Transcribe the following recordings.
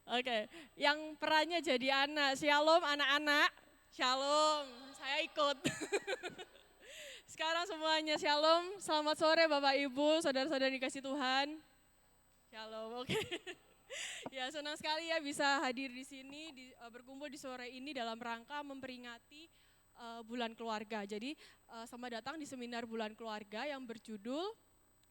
Oke, yang perannya jadi anak. Shalom anak-anak. Shalom, saya ikut. Sekarang semuanya shalom. Selamat sore Bapak Ibu, saudara-saudara dikasih Tuhan. Shalom, oke. Ya senang sekali ya bisa hadir di sini, berkumpul di sore ini dalam rangka memperingati bulan keluarga. Jadi selamat datang di seminar bulan keluarga yang berjudul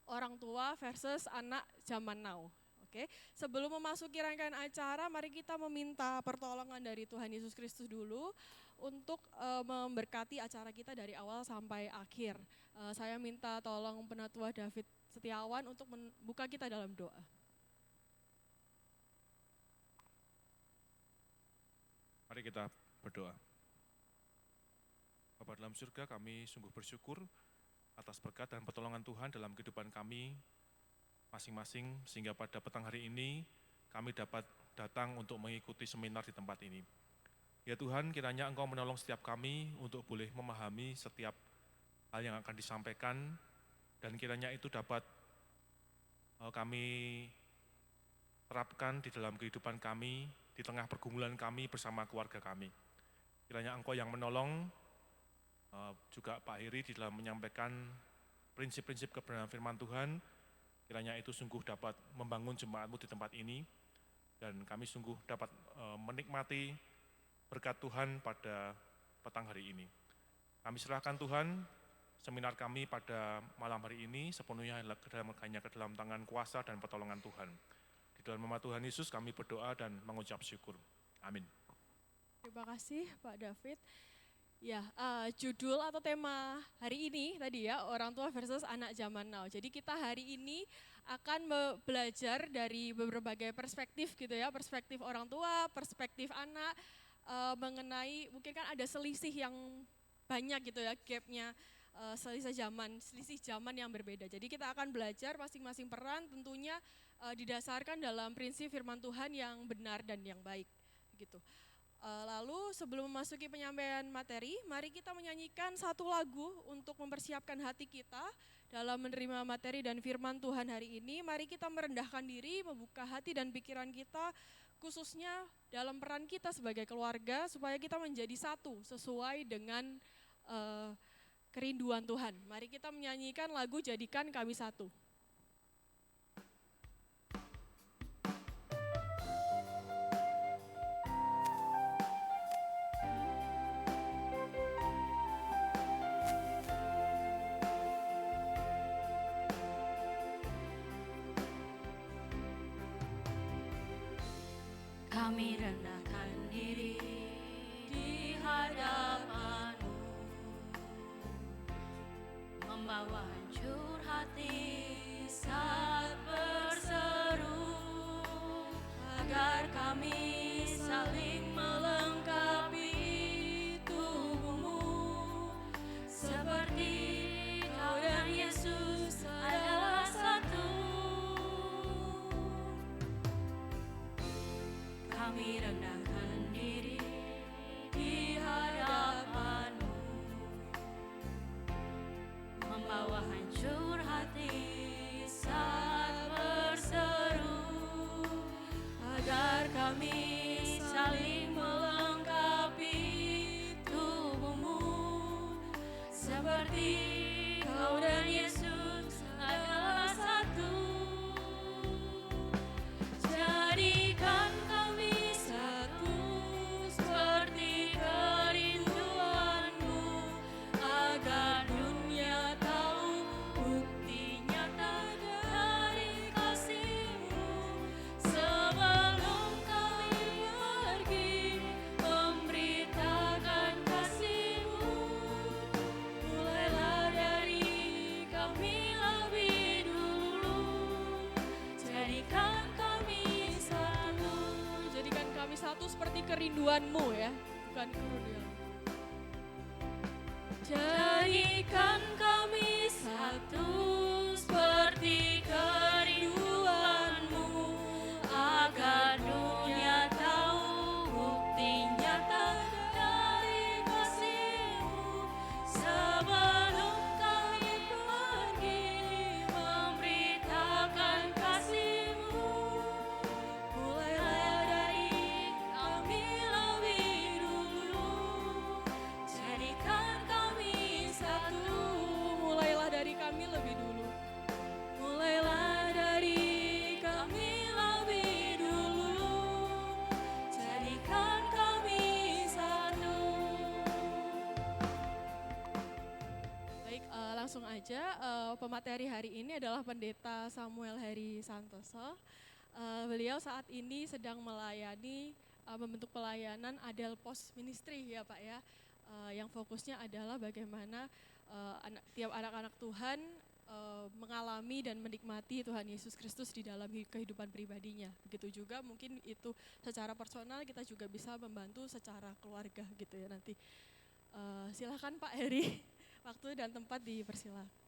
Orang Tua versus Anak Zaman Now. Oke, sebelum memasuki rangkaian acara, mari kita meminta pertolongan dari Tuhan Yesus Kristus dulu untuk memberkati acara kita dari awal sampai akhir. Saya minta tolong Penatua David Setiawan untuk membuka kita dalam doa. Mari kita berdoa. Bapa dalam surga, kami sungguh bersyukur atas berkat dan pertolongan Tuhan dalam kehidupan kami masing-masing, sehingga pada petang hari ini kami dapat datang untuk mengikuti seminar di tempat ini. Ya Tuhan, kiranya Engkau menolong setiap kami untuk boleh memahami setiap hal yang akan disampaikan, dan kiranya itu dapat kami terapkan di dalam kehidupan kami, di tengah pergumulan kami bersama keluarga kami. Kiranya Engkau yang menolong, juga Pak Heri di dalam menyampaikan prinsip-prinsip kebenaran firman Tuhan, kiranya itu sungguh dapat membangun jemaat-Mu di tempat ini, dan kami sungguh dapat menikmati berkat Tuhan pada petang hari ini. Kami serahkan Tuhan, seminar kami pada malam hari ini sepenuhnya hanya ke dalam tangan kuasa dan pertolongan Tuhan. Di dalam nama Tuhan Yesus kami berdoa dan mengucap syukur. Amin. Terima kasih Pak David. Ya, judul atau tema hari ini tadi ya, orang tua versus anak zaman now. Jadi kita hari ini akan belajar dari berbagai perspektif gitu ya, perspektif orang tua, perspektif anak, mengenai mungkin kan ada selisih yang banyak gitu ya, gapnya, selisih zaman yang berbeda. Jadi kita akan belajar masing-masing peran tentunya didasarkan dalam prinsip firman Tuhan yang benar dan yang baik gitu. Lalu sebelum memasuki penyampaian materi, mari kita menyanyikan satu lagu untuk mempersiapkan hati kita dalam menerima materi dan firman Tuhan hari ini. Mari kita merendahkan diri, membuka hati dan pikiran kita, khususnya dalam peran kita sebagai keluarga, supaya kita menjadi satu sesuai dengan kerinduan Tuhan. Mari kita menyanyikan lagu Jadikan Kami Satu. Kami rendahkan diri di hadapan-Mu, membawa hancur hati saat berseru, agar kami saling melengkapi tubuh-Mu, seperti Kau dan Yesus adalah satu. Kami rendahkan diri di hadapan-Mu, membawa hancur hati saat berseru, agar kami saling melengkapi tubuh-Mu, seperti Kau dan Yesus adalah satu. Jadikan kami satu seperti kerinduan-Mu, agar dunia tahu bukti nyata dari kasih-Mu. Sebelum kami pergi memberitakan kasih-Mu, mulailah dari kami lebih dulu. Jadikan kami satu. Jadikan kami satu seperti kerinduan-Mu ya, bukan kerinduan. Jadikan kami satu seperti kerinduan-Mu, agar dunia tahu bukti nyata dari kasih-Mu. Sebelum kami pergi memberitakan kasih-Mu, mulailah dari pemateri hari ini adalah Pendeta Samuel Heri Santoso. Beliau saat ini sedang melayani membentuk pelayanan Adel Post Ministry ya Pak ya, yang fokusnya adalah bagaimana tiap anak-anak Tuhan mengalami dan menikmati Tuhan Yesus Kristus di dalam kehidupan pribadinya. Begitu juga mungkin itu secara personal, kita juga bisa membantu secara keluarga gitu ya nanti. Silakan Pak Heri, waktu dan tempat dipersilakan.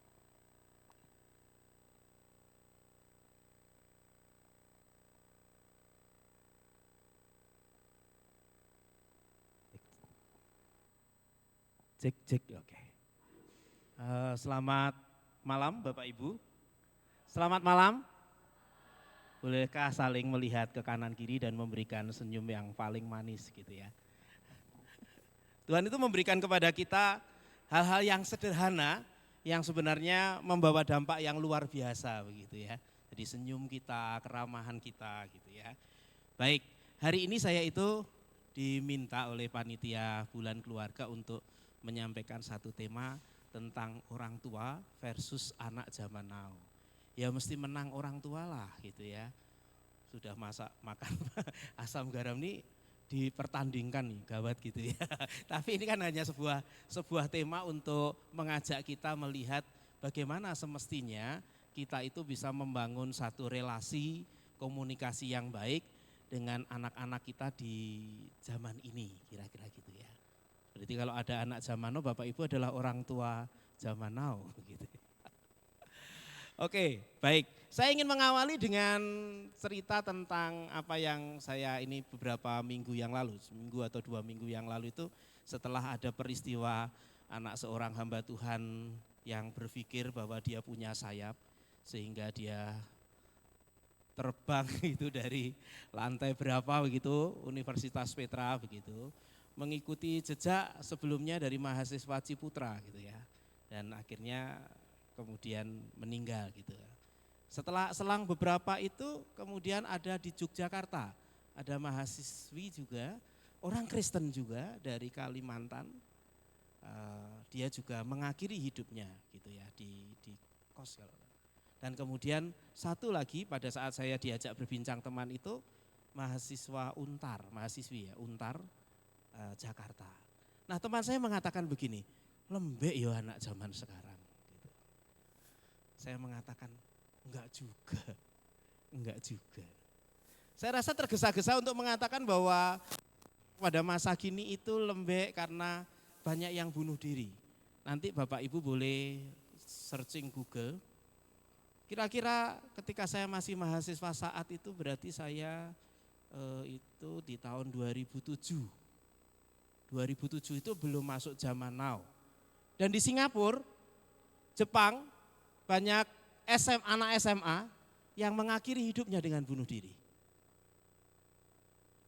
Cek, cek, oke. Selamat malam Bapak Ibu. Selamat malam. Bolehkah saling melihat ke kanan kiri dan memberikan senyum yang paling manis gitu ya. Tuhan itu memberikan kepada kita hal-hal yang sederhana yang sebenarnya membawa dampak yang luar biasa begitu ya. Jadi senyum kita, keramahan kita gitu ya. Baik, hari ini saya itu diminta oleh panitia Bulan Keluarga untuk menyampaikan satu tema tentang orang tua versus anak zaman now. Ya mesti menang orang tua lah gitu ya. Sudah makan asam garam nih dipertandingkan nih, gawat gitu ya. Tapi ini kan hanya sebuah tema untuk mengajak kita melihat bagaimana semestinya kita itu bisa membangun satu relasi komunikasi yang baik dengan anak-anak kita di zaman ini, kira-kira gitu ya. Berarti kalau ada anak zaman now, Bapak Ibu adalah orang tua zaman now gitu. Oke, baik. Saya ingin mengawali dengan cerita tentang apa yang saya ini beberapa minggu yang lalu, seminggu atau 2 minggu yang lalu itu setelah ada peristiwa anak seorang hamba Tuhan yang berpikir bahwa dia punya sayap sehingga dia terbang itu dari lantai berapa begitu, Universitas Petra begitu, mengikuti jejak sebelumnya dari mahasiswa Ciputra gitu ya. Dan akhirnya kemudian meninggal gitu. Setelah selang beberapa itu kemudian ada di Yogyakarta, ada mahasiswi juga, orang Kristen juga dari Kalimantan, dia juga mengakhiri hidupnya gitu ya di kos. Dan kemudian satu lagi pada saat saya diajak berbincang teman itu mahasiswa Untar, mahasiswi ya Untar Jakarta. Nah teman saya mengatakan begini, lembek ya anak zaman sekarang. Gitu. Saya mengatakan enggak juga. Saya rasa tergesa-gesa untuk mengatakan bahwa pada masa kini itu lembek karena banyak yang bunuh diri. Nanti Bapak Ibu boleh searching Google. Kira-kira ketika saya masih mahasiswa saat itu berarti saya itu di tahun 2007. 2007 itu belum masuk zaman now. Dan di Singapura, Jepang, banyak anak SMA yang mengakhiri hidupnya dengan bunuh diri.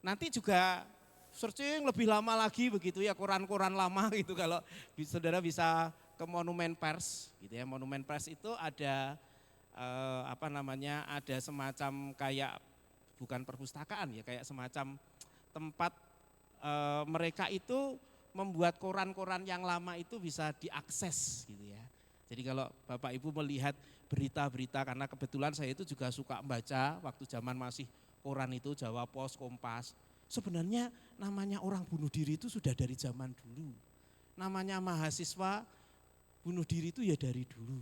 Nanti juga searching lebih lama lagi begitu ya, koran-koran lama gitu kalau saudara bisa ke Monumen Pers gitu ya. Monumen Pers itu ada ada semacam kayak bukan perpustakaan ya, kayak semacam tempat mereka itu membuat koran-koran yang lama itu bisa diakses gitu ya. Jadi kalau Bapak Ibu melihat berita-berita, karena kebetulan saya itu juga suka membaca waktu zaman masih koran itu Jawa Pos, Kompas. Sebenarnya namanya orang bunuh diri itu sudah dari zaman dulu. Namanya mahasiswa bunuh diri itu ya dari dulu.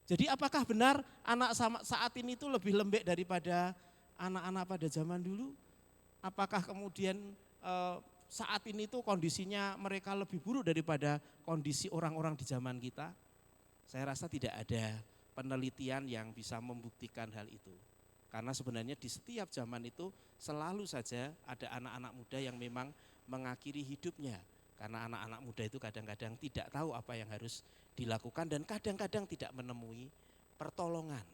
Jadi apakah benar anak saat ini itu lebih lembek daripada anak-anak pada zaman dulu? Apakah kemudian saat ini tuh kondisinya mereka lebih buruk daripada kondisi orang-orang di zaman kita? Saya rasa tidak ada penelitian yang bisa membuktikan hal itu. Karena sebenarnya di setiap zaman itu selalu saja ada anak-anak muda yang memang mengakhiri hidupnya. Karena anak-anak muda itu kadang-kadang tidak tahu apa yang harus dilakukan dan kadang-kadang tidak menemui pertolongan.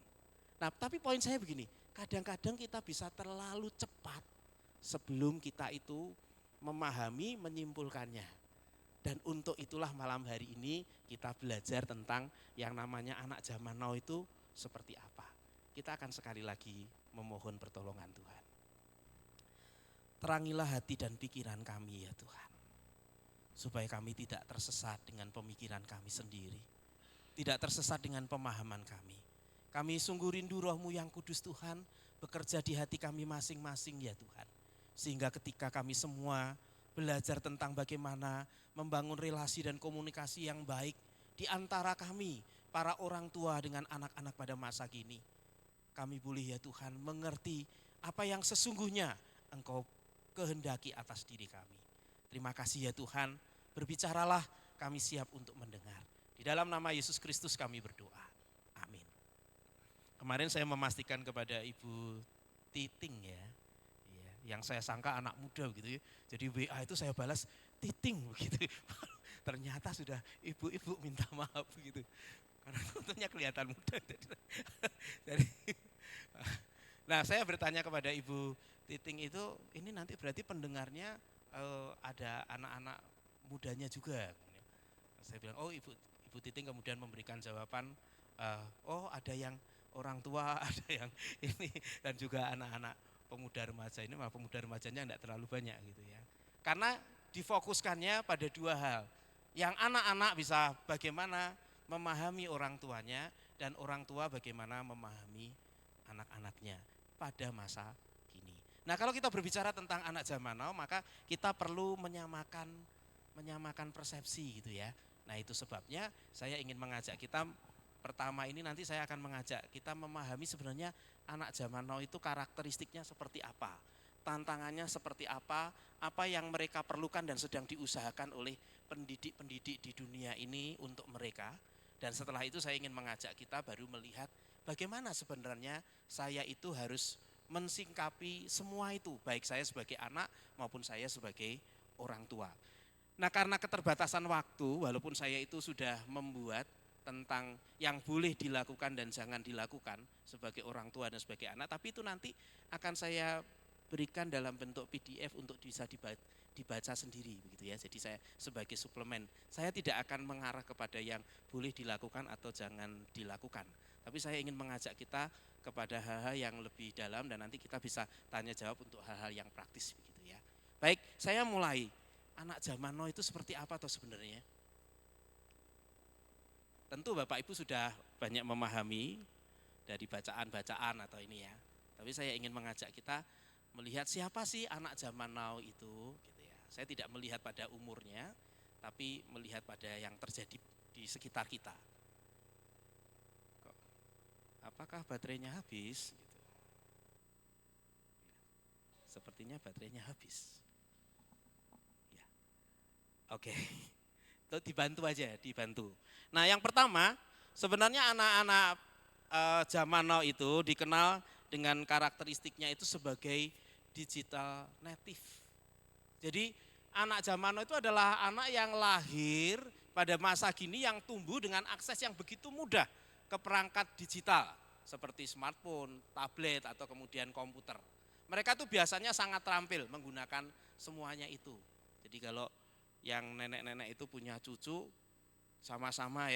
Nah, tapi poin saya begini, kadang-kadang kita bisa terlalu cepat sebelum kita itu memahami, menyimpulkannya. Dan untuk itulah malam hari ini kita belajar tentang yang namanya anak zaman now itu seperti apa. Kita akan sekali lagi memohon pertolongan Tuhan. Terangilah hati dan pikiran kami ya Tuhan. Supaya kami tidak tersesat dengan pemikiran kami sendiri. tidak tersesat dengan pemahaman kami. Kami sungguh rindu Roh-Mu yang kudus Tuhan, bekerja di hati kami masing-masing ya Tuhan. Sehingga ketika kami semua belajar tentang bagaimana membangun relasi dan komunikasi yang baik di antara kami, para orang tua dengan anak-anak pada masa kini. Kami boleh ya Tuhan mengerti apa yang sesungguhnya Engkau kehendaki atas diri kami. Terima kasih ya Tuhan, berbicaralah, kami siap untuk mendengar. Di dalam nama Yesus Kristus kami berdoa. Amin. Kemarin saya memastikan kepada Ibu Titing ya, yang saya sangka anak muda begitu ya. Jadi WA itu saya balas Titing begitu. Ternyata sudah ibu-ibu minta maaf begitu. Karena tentunya kelihatan muda. Jadi, nah saya bertanya kepada Ibu Titing itu, ini nanti berarti pendengarnya ada anak-anak mudanya juga. Saya bilang, oh Ibu Titing kemudian memberikan jawaban, oh ada yang orang tua, ada yang ini, dan juga anak-anak pemuda remaja ini, malah pemuda remajanya tidak terlalu banyak gitu ya. Karena difokuskannya pada dua hal, yang anak-anak bisa bagaimana memahami orang tuanya, dan orang tua bagaimana memahami anak-anaknya pada masa kini. Nah kalau kita berbicara tentang anak zaman now, maka kita perlu menyamakan persepsi gitu ya. Nah itu sebabnya saya ingin mengajak kita, pertama ini nanti saya akan mengajak kita memahami sebenarnya anak zaman now itu karakteristiknya seperti apa, tantangannya seperti apa yang mereka perlukan dan sedang diusahakan oleh pendidik-pendidik di dunia ini untuk mereka. Dan setelah itu saya ingin mengajak kita baru melihat bagaimana sebenarnya saya itu harus mensingkapi semua itu, baik saya sebagai anak maupun saya sebagai orang tua. Nah karena keterbatasan waktu, walaupun saya itu sudah membuat tentang yang boleh dilakukan dan jangan dilakukan sebagai orang tua dan sebagai anak, tapi itu nanti akan saya berikan dalam bentuk PDF untuk bisa dibaca sendiri begitu ya. Jadi saya sebagai suplemen, saya tidak akan mengarah kepada yang boleh dilakukan atau jangan dilakukan. Tapi saya ingin mengajak kita kepada hal-hal yang lebih dalam dan nanti kita bisa tanya jawab untuk hal-hal yang praktis begitu ya. Baik, saya mulai. Anak zaman now itu seperti apa toh sebenarnya? Tentu Bapak Ibu sudah banyak memahami dari bacaan-bacaan atau ini ya. Tapi saya ingin mengajak kita melihat siapa sih anak zaman now itu gitu ya. Saya tidak melihat pada umurnya, tapi melihat pada yang terjadi di sekitar kita. Apakah baterainya habis gitu. Sepertinya baterainya habis. Ya. Oke. Itu dibantu aja, dibantu. Nah, yang pertama, sebenarnya anak-anak zaman now itu dikenal dengan karakteristiknya itu sebagai digital native. Jadi anak zaman now itu adalah anak yang lahir pada masa kini yang tumbuh dengan akses yang begitu mudah ke perangkat digital seperti smartphone, tablet atau kemudian komputer. Mereka tuh biasanya sangat terampil menggunakan semuanya itu. Jadi kalau yang nenek-nenek itu punya cucu, sama-sama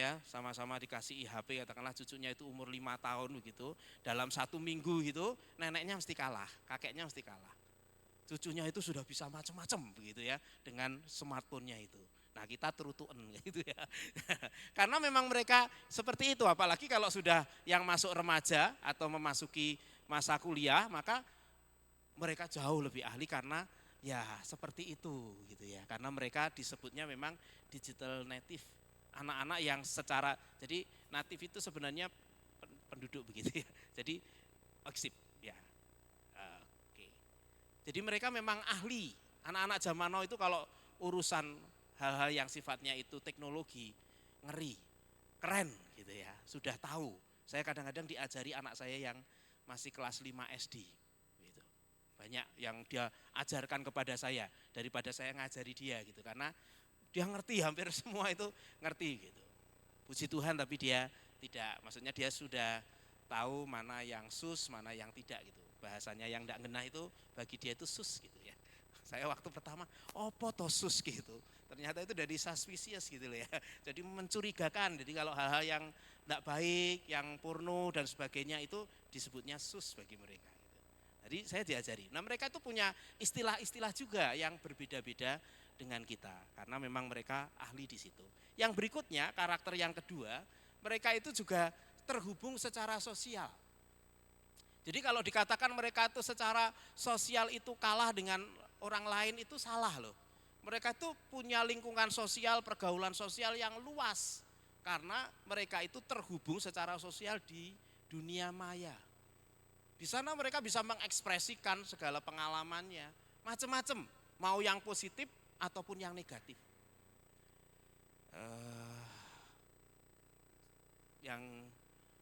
dikasih HP, katakanlah cucunya itu umur 5 tahun begitu, dalam 1 minggu gitu, neneknya mesti kalah, kakeknya mesti kalah. Cucunya itu sudah bisa macam-macam begitu ya, dengan smartphone-nya itu. Nah kita terutuen gitu ya. Karena memang mereka seperti itu, apalagi kalau sudah yang masuk remaja atau memasuki masa kuliah, maka mereka jauh lebih ahli karena ya seperti itu gitu ya. Karena mereka disebutnya memang digital native. Anak-anak yang secara, jadi native itu sebenarnya penduduk begitu ya. Jadi oksip ya. Oke. Jadi mereka memang ahli. Anak-anak zaman now itu kalau urusan hal-hal yang sifatnya itu teknologi, ngeri, keren gitu ya, sudah tahu. Saya kadang-kadang diajari anak saya yang masih kelas 5 SD. Gitu. Banyak yang dia ajarkan kepada saya, daripada saya ngajari dia gitu. Karena dia ngerti, hampir semua itu ngerti gitu. Puji Tuhan tapi dia tidak, maksudnya dia sudah tahu mana yang sus, mana yang tidak gitu. Bahasanya yang tidak ngena itu bagi dia itu sus gitu ya. Saya waktu pertama, opo toh sus gitu. Ternyata itu dari suspicious gitu loh ya. Jadi mencurigakan. Jadi kalau hal-hal yang tidak baik, yang porno dan sebagainya itu disebutnya sus bagi mereka. Gitu. Jadi saya diajari. Nah mereka itu punya istilah-istilah juga yang berbeda-beda dengan kita. Karena memang mereka ahli di situ. Yang berikutnya, karakter yang kedua, mereka itu juga terhubung secara sosial. Jadi kalau dikatakan mereka itu secara sosial itu kalah dengan orang lain itu salah loh. Mereka itu punya lingkungan sosial, pergaulan sosial yang luas. Karena mereka itu terhubung secara sosial di dunia maya. Di sana mereka bisa mengekspresikan segala pengalamannya, macam-macam, mau yang positif ataupun yang negatif.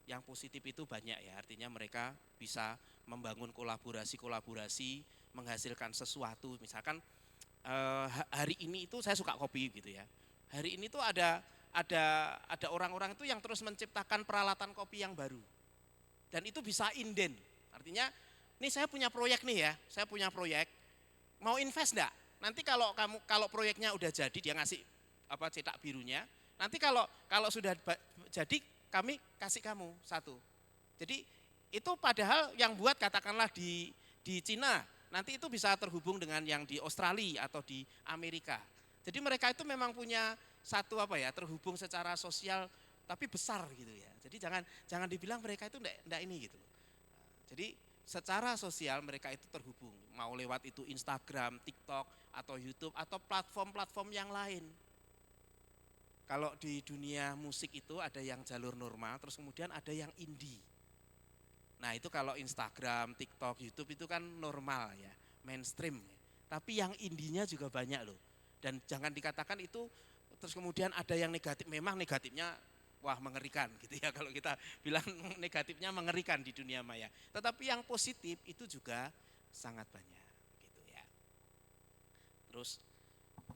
Yang positif itu banyak ya, artinya mereka bisa membangun kolaborasi, menghasilkan sesuatu. Misalkan hari ini itu saya suka kopi gitu ya. Hari ini tuh ada orang-orang itu yang terus menciptakan peralatan kopi yang baru. Dan itu bisa inden. Artinya, nih saya punya proyek nih ya, mau invest enggak? Nanti kalau proyeknya udah jadi, dia ngasih cetak birunya. Nanti kalau sudah jadi, kami kasih kamu satu. Jadi itu padahal yang buat katakanlah di Cina, nanti itu bisa terhubung dengan yang di Australia atau di Amerika. Jadi mereka itu memang punya satu terhubung secara sosial tapi besar gitu ya. Jadi jangan dibilang mereka itu enggak ini gitu. Jadi secara sosial mereka itu terhubung, mau lewat itu Instagram, TikTok atau YouTube atau platform-platform yang lain. Kalau di dunia musik itu ada yang jalur normal, terus kemudian ada yang indie. Nah itu kalau Instagram, TikTok, YouTube itu kan normal ya, mainstream. Tapi yang indinya juga banyak loh. Dan jangan dikatakan itu terus kemudian ada yang negatif, memang negatifnya wah mengerikan gitu ya. Kalau kita bilang negatifnya mengerikan di dunia maya. Tetapi yang positif itu juga sangat banyak gitu ya. Terus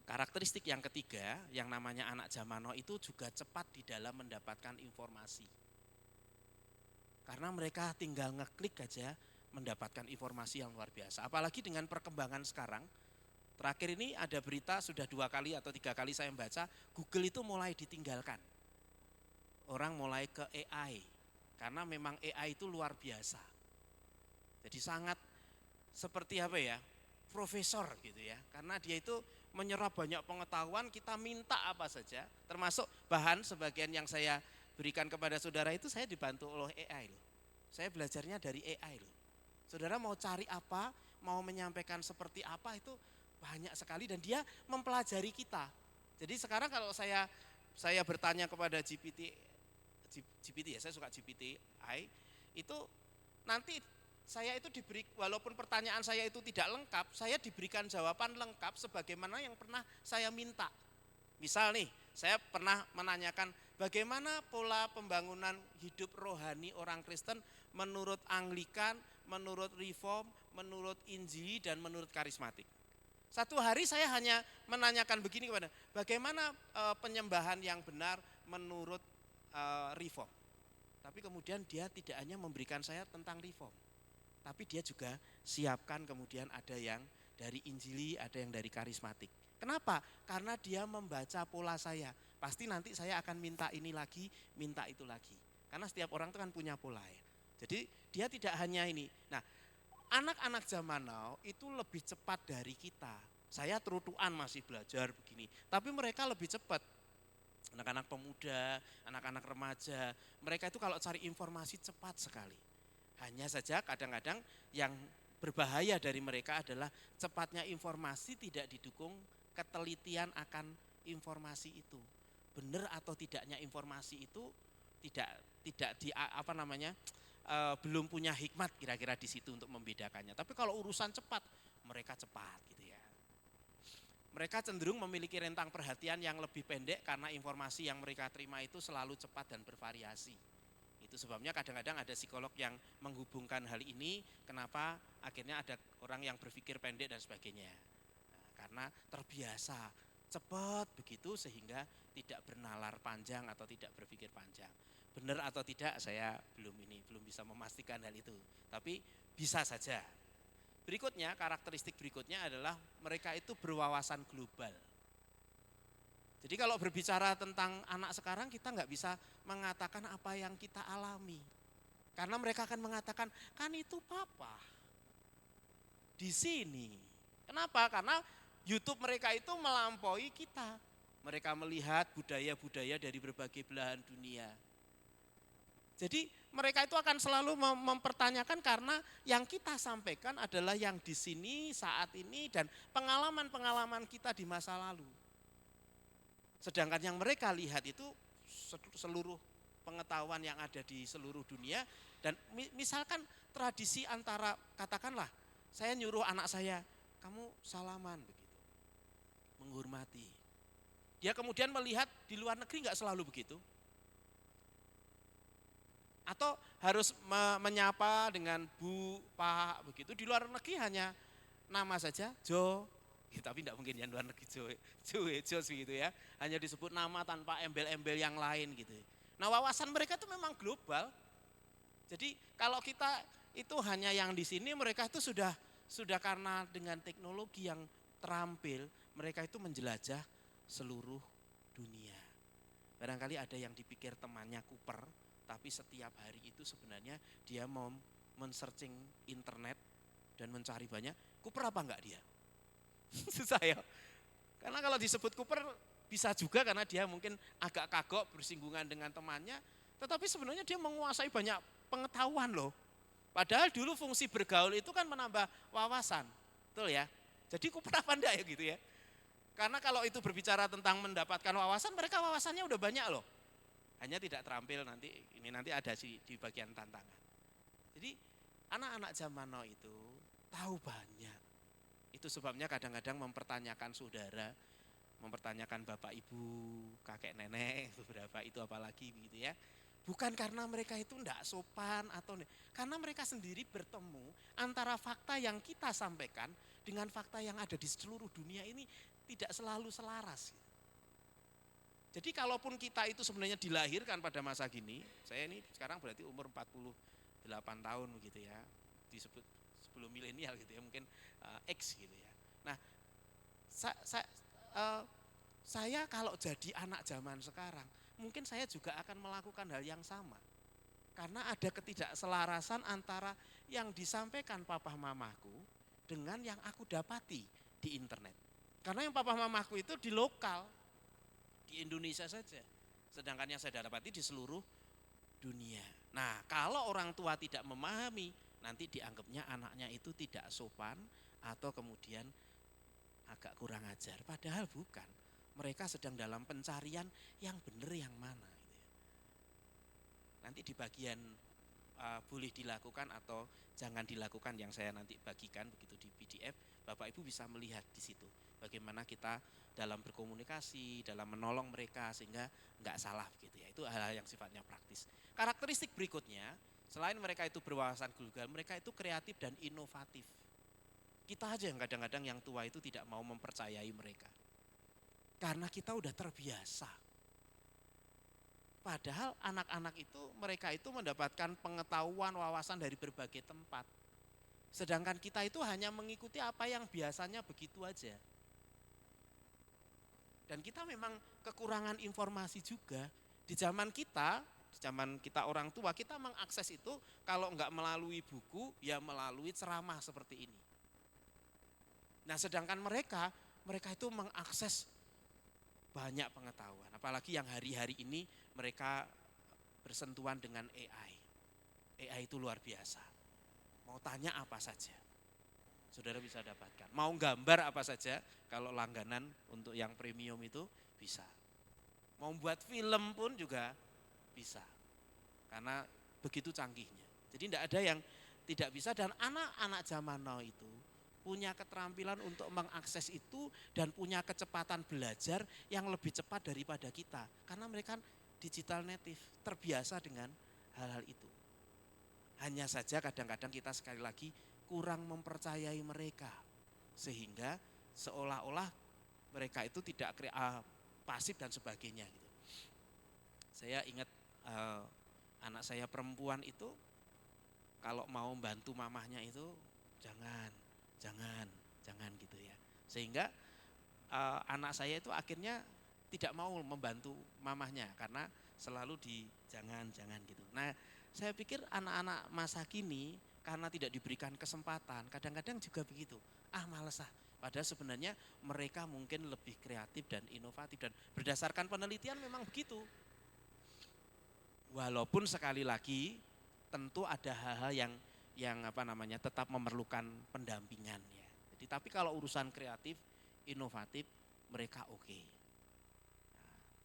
karakteristik yang ketiga, yang namanya anak zaman now itu juga cepat di dalam mendapatkan informasi. Karena mereka tinggal ngeklik aja mendapatkan informasi yang luar biasa. Apalagi dengan perkembangan sekarang, terakhir ini ada berita sudah 2 kali atau 3 kali saya membaca, Google itu mulai ditinggalkan. Orang mulai ke AI, karena memang AI itu luar biasa. Jadi sangat seperti profesor gitu ya, karena dia itu menyerap banyak pengetahuan, kita minta apa saja, termasuk bahan sebagian yang saya berikan kepada saudara itu saya dibantu oleh AI loh. Saya belajarnya dari AI loh. Saudara mau cari apa, mau menyampaikan seperti apa itu banyak sekali dan dia mempelajari kita. Jadi sekarang kalau saya bertanya kepada GPT ya, saya suka GPT AI, itu nanti saya itu diberi, walaupun pertanyaan saya itu tidak lengkap, saya diberikan jawaban lengkap sebagaimana yang pernah saya minta. Misal nih, saya pernah menanyakan bagaimana pola pembangunan hidup rohani orang Kristen menurut Anglikan, menurut Reform, menurut Injili, dan menurut karismatik. Satu hari saya hanya menanyakan begini kepada, bagaimana penyembahan yang benar menurut Reform. Tapi kemudian dia tidak hanya memberikan saya tentang Reform, tapi dia juga siapkan kemudian ada yang dari Injili, ada yang dari karismatik. Kenapa? Karena dia membaca pola saya. Pasti nanti saya akan minta ini lagi, minta itu lagi. Karena setiap orang itu kan punya pola ya. Jadi dia tidak hanya ini. Nah, anak-anak zaman now itu lebih cepat dari kita. Saya terutuan masih belajar begini, tapi mereka lebih cepat. Anak-anak pemuda, anak-anak remaja, mereka itu kalau cari informasi cepat sekali. Hanya saja kadang-kadang yang berbahaya dari mereka adalah cepatnya informasi tidak didukung ketelitian akan informasi itu. Benar atau tidaknya informasi itu belum punya hikmat kira-kira di situ untuk membedakannya. Tapi kalau urusan cepat, mereka cepat gitu ya. Mereka cenderung memiliki rentang perhatian yang lebih pendek karena informasi yang mereka terima itu selalu cepat dan bervariasi. Itu sebabnya kadang-kadang ada psikolog yang menghubungkan hal ini, kenapa akhirnya ada orang yang berpikir pendek dan sebagainya. Nah, karena terbiasa cepat begitu sehingga tidak bernalar panjang atau tidak berpikir panjang. Benar atau tidak saya belum bisa memastikan hal itu. Tapi bisa saja. Berikutnya, karakteristik berikutnya adalah mereka itu berwawasan global. Jadi kalau berbicara tentang anak sekarang kita nggak bisa mengatakan apa yang kita alami. Karena mereka akan mengatakan, kan itu papa di sini. Kenapa? Karena YouTube mereka itu melampaui kita. Mereka melihat budaya-budaya dari berbagai belahan dunia. Jadi mereka itu akan selalu mempertanyakan karena yang kita sampaikan adalah yang di sini saat ini dan pengalaman-pengalaman kita di masa lalu. Sedangkan yang mereka lihat itu seluruh pengetahuan yang ada di seluruh dunia dan misalkan tradisi antara katakanlah saya nyuruh anak saya kamu salaman begitu, menghormati. Dia kemudian melihat di luar negeri enggak selalu begitu. Atau harus menyapa dengan Bu, Pak, begitu. Di luar negeri hanya nama saja, Jo, ya, tapi tidak mungkin yang luar negeri Jo, gitu ya. Hanya disebut nama tanpa embel-embel yang lain gitu. Nah wawasan mereka itu memang global. Jadi kalau kita itu hanya yang di sini, mereka itu sudah karena dengan teknologi yang terampil, mereka itu menjelajah seluruh dunia. Barangkali ada yang dipikir temannya Cooper, tapi setiap hari itu sebenarnya dia mau men-searching internet dan mencari banyak. Cooper apa enggak dia? Susah ya. Karena kalau disebut Cooper bisa juga karena dia mungkin agak kagok bersinggungan dengan temannya. Tetapi sebenarnya dia menguasai banyak pengetahuan loh. Padahal dulu fungsi bergaul itu kan menambah wawasan. Betul ya? Jadi Cooper apa enggak ya gitu ya. Karena kalau itu berbicara tentang mendapatkan wawasan, mereka wawasannya udah banyak loh. Hanya tidak terampil nanti ada di bagian tantangan. Jadi anak-anak zaman now itu tahu banyak. Itu sebabnya kadang-kadang mempertanyakan saudara, mempertanyakan bapak ibu, kakek nenek, beberapa itu apalagi begitu ya. Bukan karena mereka itu enggak sopan atau karena mereka sendiri bertemu antara fakta yang kita sampaikan dengan fakta yang ada di seluruh dunia ini tidak selalu selaras. Jadi kalaupun kita itu sebenarnya dilahirkan pada masa gini, saya ini sekarang berarti umur 48 tahun begitu ya, disebut sebelum milenial gitu ya, mungkin X gitu ya. Nah, saya kalau jadi anak zaman sekarang, mungkin saya juga akan melakukan hal yang sama. Karena ada ketidakselarasan antara yang disampaikan papa mamaku dengan yang aku dapati di internet. Karena yang papa mamaku itu di lokal, di Indonesia saja. Sedangkan yang saya dapati di seluruh dunia. Nah, kalau orang tua tidak memahami, nanti dianggapnya anaknya itu tidak sopan atau kemudian agak kurang ajar. Padahal bukan. Mereka sedang dalam pencarian yang benar yang mana. Nanti di bagian boleh dilakukan atau jangan dilakukan yang saya nanti bagikan begitu di PDF, Bapak Ibu bisa melihat di situ. Bagaimana kita dalam berkomunikasi, dalam menolong mereka sehingga enggak salah begitu ya. Itu hal-hal yang sifatnya praktis. Karakteristik berikutnya, selain mereka itu berwawasan global, mereka itu kreatif dan inovatif. Kita aja yang kadang-kadang yang tua itu tidak mau mempercayai mereka. Karena kita udah terbiasa. Padahal anak-anak itu, mereka itu mendapatkan pengetahuan, wawasan dari berbagai tempat. Sedangkan kita itu hanya mengikuti apa yang biasanya begitu aja. Dan kita memang kekurangan informasi juga. Di zaman kita orang tua, kita mengakses itu kalau enggak melalui buku, ya melalui ceramah seperti ini. Nah sedangkan mereka itu mengakses banyak pengetahuan. Apalagi yang hari-hari ini mereka bersentuhan dengan AI. AI itu luar biasa. Mau tanya apa saja, saudara bisa dapatkan. Mau gambar apa saja, kalau langganan untuk yang premium itu bisa. Mau buat film pun juga bisa. Karena begitu canggihnya. Jadi tidak ada yang tidak bisa dan anak-anak zaman now itu punya keterampilan untuk mengakses itu dan punya kecepatan belajar yang lebih cepat daripada kita. Karena mereka digital native, terbiasa dengan hal-hal itu. Hanya saja kadang-kadang kita sekali lagi kurang mempercayai mereka. Sehingga seolah-olah mereka itu tidak pasif dan sebagainya. Gitu. Saya ingat anak saya perempuan itu kalau mau bantu mamahnya itu jangan gitu ya. Sehingga anak saya itu akhirnya tidak mau membantu mamahnya karena selalu jangan gitu. Nah, saya pikir anak-anak masa kini karena tidak diberikan kesempatan, kadang-kadang juga begitu. Males ah. Padahal sebenarnya mereka mungkin lebih kreatif dan inovatif dan berdasarkan penelitian memang begitu. Walaupun sekali lagi tentu ada hal-hal yang tetap memerlukan pendampingan ya. Jadi tapi kalau urusan kreatif, inovatif mereka oke.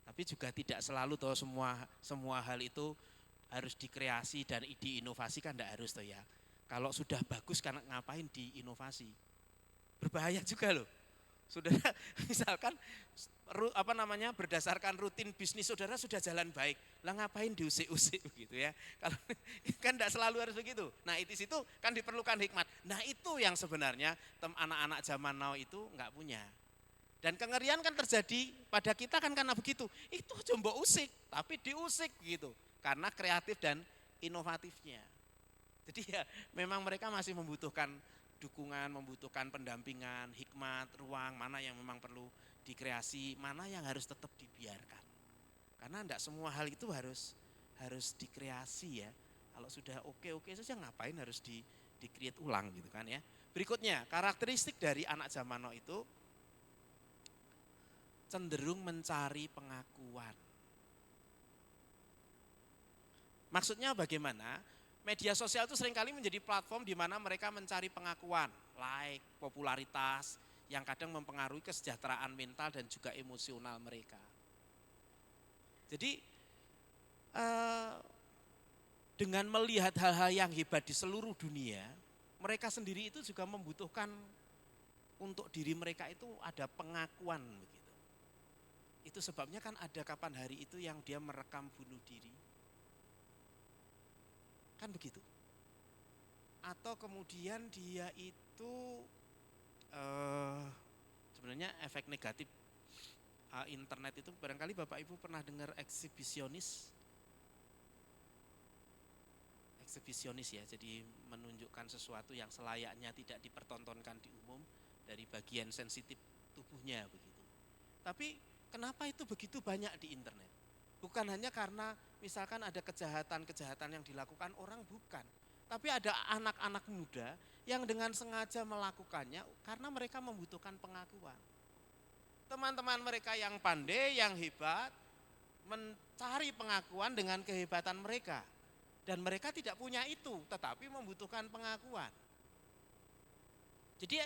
Tapi juga tidak selalu toh semua hal itu harus dikreasi dan diinovasi kan tidak harus toh ya. Kalau sudah bagus kan ngapain diinovasi? Berbahaya juga loh. Saudara misalkan berdasarkan rutin bisnis saudara sudah jalan baik, lah ngapain diusik-usik begitu ya? Kalau kan tidak selalu harus begitu. Nah itu situ kan diperlukan hikmat. Nah itu yang sebenarnya anak-anak zaman now itu nggak punya. Dan kengerian kan terjadi pada kita kan karena begitu. Itu jombo usik, tapi diusik gitu. Karena kreatif dan inovatifnya. Jadi ya memang mereka masih membutuhkan dukungan, membutuhkan pendampingan, hikmat, ruang, mana yang memang perlu dikreasi, mana yang harus tetap dibiarkan. Karena tidak semua hal itu harus dikreasi ya. Kalau sudah oke saja ngapain harus di-create ulang gitu kan ya. Berikutnya, karakteristik dari anak zaman now itu cenderung mencari pengakuan. Maksudnya bagaimana? Media sosial itu seringkali menjadi platform di mana mereka mencari pengakuan, like, popularitas, yang kadang mempengaruhi kesejahteraan mental dan juga emosional mereka. Jadi dengan melihat hal-hal yang hebat di seluruh dunia, mereka sendiri itu juga membutuhkan untuk diri mereka itu ada pengakuan begitu. Itu sebabnya kan ada kapan hari itu yang dia merekam bunuh diri. Kan begitu. Atau kemudian dia itu sebenarnya efek negatif internet itu barangkali Bapak Ibu pernah dengar eksibisionis ya, jadi menunjukkan sesuatu yang selayaknya tidak dipertontonkan di umum dari bagian sensitif tubuhnya begitu. Tapi kenapa itu begitu banyak di internet? Bukan hanya karena misalkan ada kejahatan-kejahatan yang dilakukan orang, bukan. Tapi ada anak-anak muda yang dengan sengaja melakukannya karena mereka membutuhkan pengakuan. Teman-teman mereka yang pandai, yang hebat, mencari pengakuan dengan kehebatan mereka. Dan mereka tidak punya itu, tetapi membutuhkan pengakuan. Jadi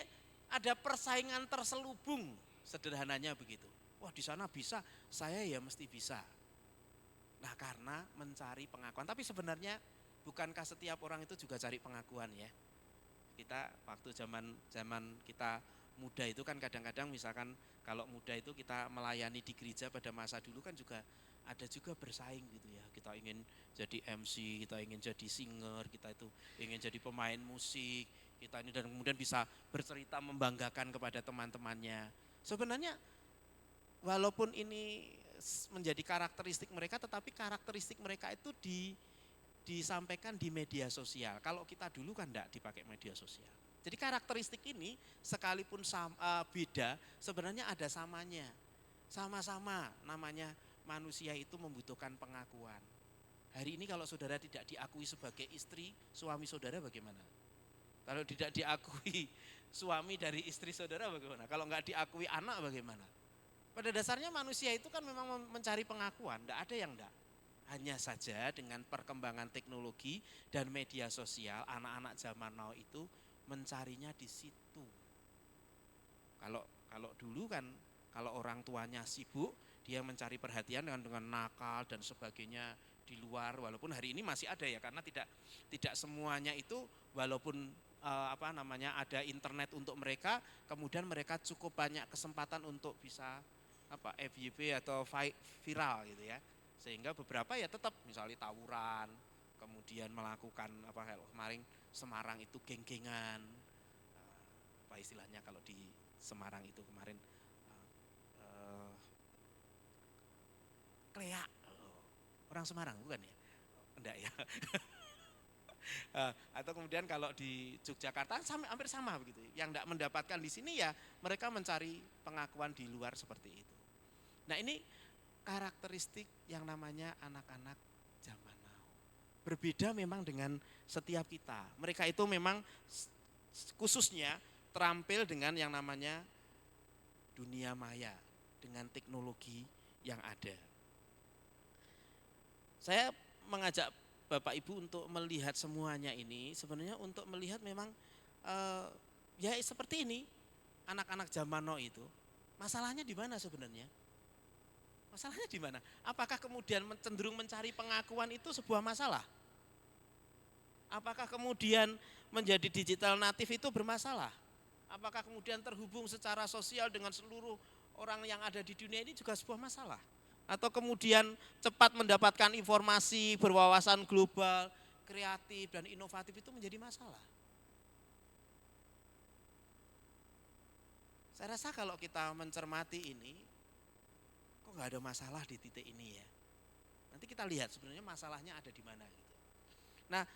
ada persaingan terselubung, sederhananya begitu. Wah di sana bisa, saya ya mesti bisa. Nah karena mencari pengakuan, tapi sebenarnya bukankah setiap orang itu juga cari pengakuan ya? Kita waktu zaman kita muda itu kan kadang-kadang misalkan kalau muda itu kita melayani di gereja pada masa dulu kan juga ada juga bersaing gitu ya. Kita ingin jadi MC, kita ingin jadi singer, kita itu ingin jadi pemain musik, kita ini dan kemudian bisa bercerita membanggakan kepada teman-temannya. Sebenarnya walaupun ini menjadi karakteristik mereka, tetapi karakteristik mereka itu disampaikan di media sosial. Kalau kita dulu kan enggak dipakai media sosial. Jadi karakteristik ini sekalipun beda, sebenarnya ada samanya. Sama-sama namanya manusia itu membutuhkan pengakuan. Hari ini kalau saudara tidak diakui sebagai istri, suami saudara bagaimana? Kalau tidak diakui suami dari istri saudara bagaimana? Kalau enggak diakui anak bagaimana? Pada dasarnya manusia itu kan memang mencari pengakuan, tidak ada yang enggak. Hanya saja dengan perkembangan teknologi dan media sosial, anak-anak zaman now itu mencarinya di situ. Kalau dulu kan, kalau orang tuanya sibuk, dia mencari perhatian dengan nakal dan sebagainya di luar. Walaupun hari ini masih ada ya, karena tidak semuanya itu walaupun ada internet untuk mereka, kemudian mereka cukup banyak kesempatan untuk bisa FYP atau viral gitu ya. Sehingga beberapa ya tetap misalnya tawuran, kemudian melakukan kemarin Semarang itu geng-gengan. Apa istilahnya kalau di Semarang itu kemarin kleak. Orang Semarang bukan ya? Enggak ya. Atau kemudian kalau di Yogyakarta hampir sama begitu. Yang enggak mendapatkan di sini ya mereka mencari pengakuan di luar seperti itu. Nah ini karakteristik yang namanya anak-anak zaman now. Berbeda memang dengan setiap kita. Mereka itu memang khususnya terampil dengan yang namanya dunia maya, dengan teknologi yang ada. Saya mengajak Bapak Ibu untuk melihat semuanya ini sebenarnya untuk melihat memang ya seperti ini anak-anak zaman now itu. Masalahnya di mana sebenarnya? Masalahnya di mana? Apakah kemudian cenderung mencari pengakuan itu sebuah masalah? Apakah kemudian menjadi digital native itu bermasalah? Apakah kemudian terhubung secara sosial dengan seluruh orang yang ada di dunia ini juga sebuah masalah? Atau kemudian cepat mendapatkan informasi, berwawasan global, kreatif dan inovatif itu menjadi masalah? Saya rasa kalau kita mencermati ini, kok nggak ada masalah di titik ini ya. Nanti kita lihat sebenarnya masalahnya ada di mana gitu. Nah,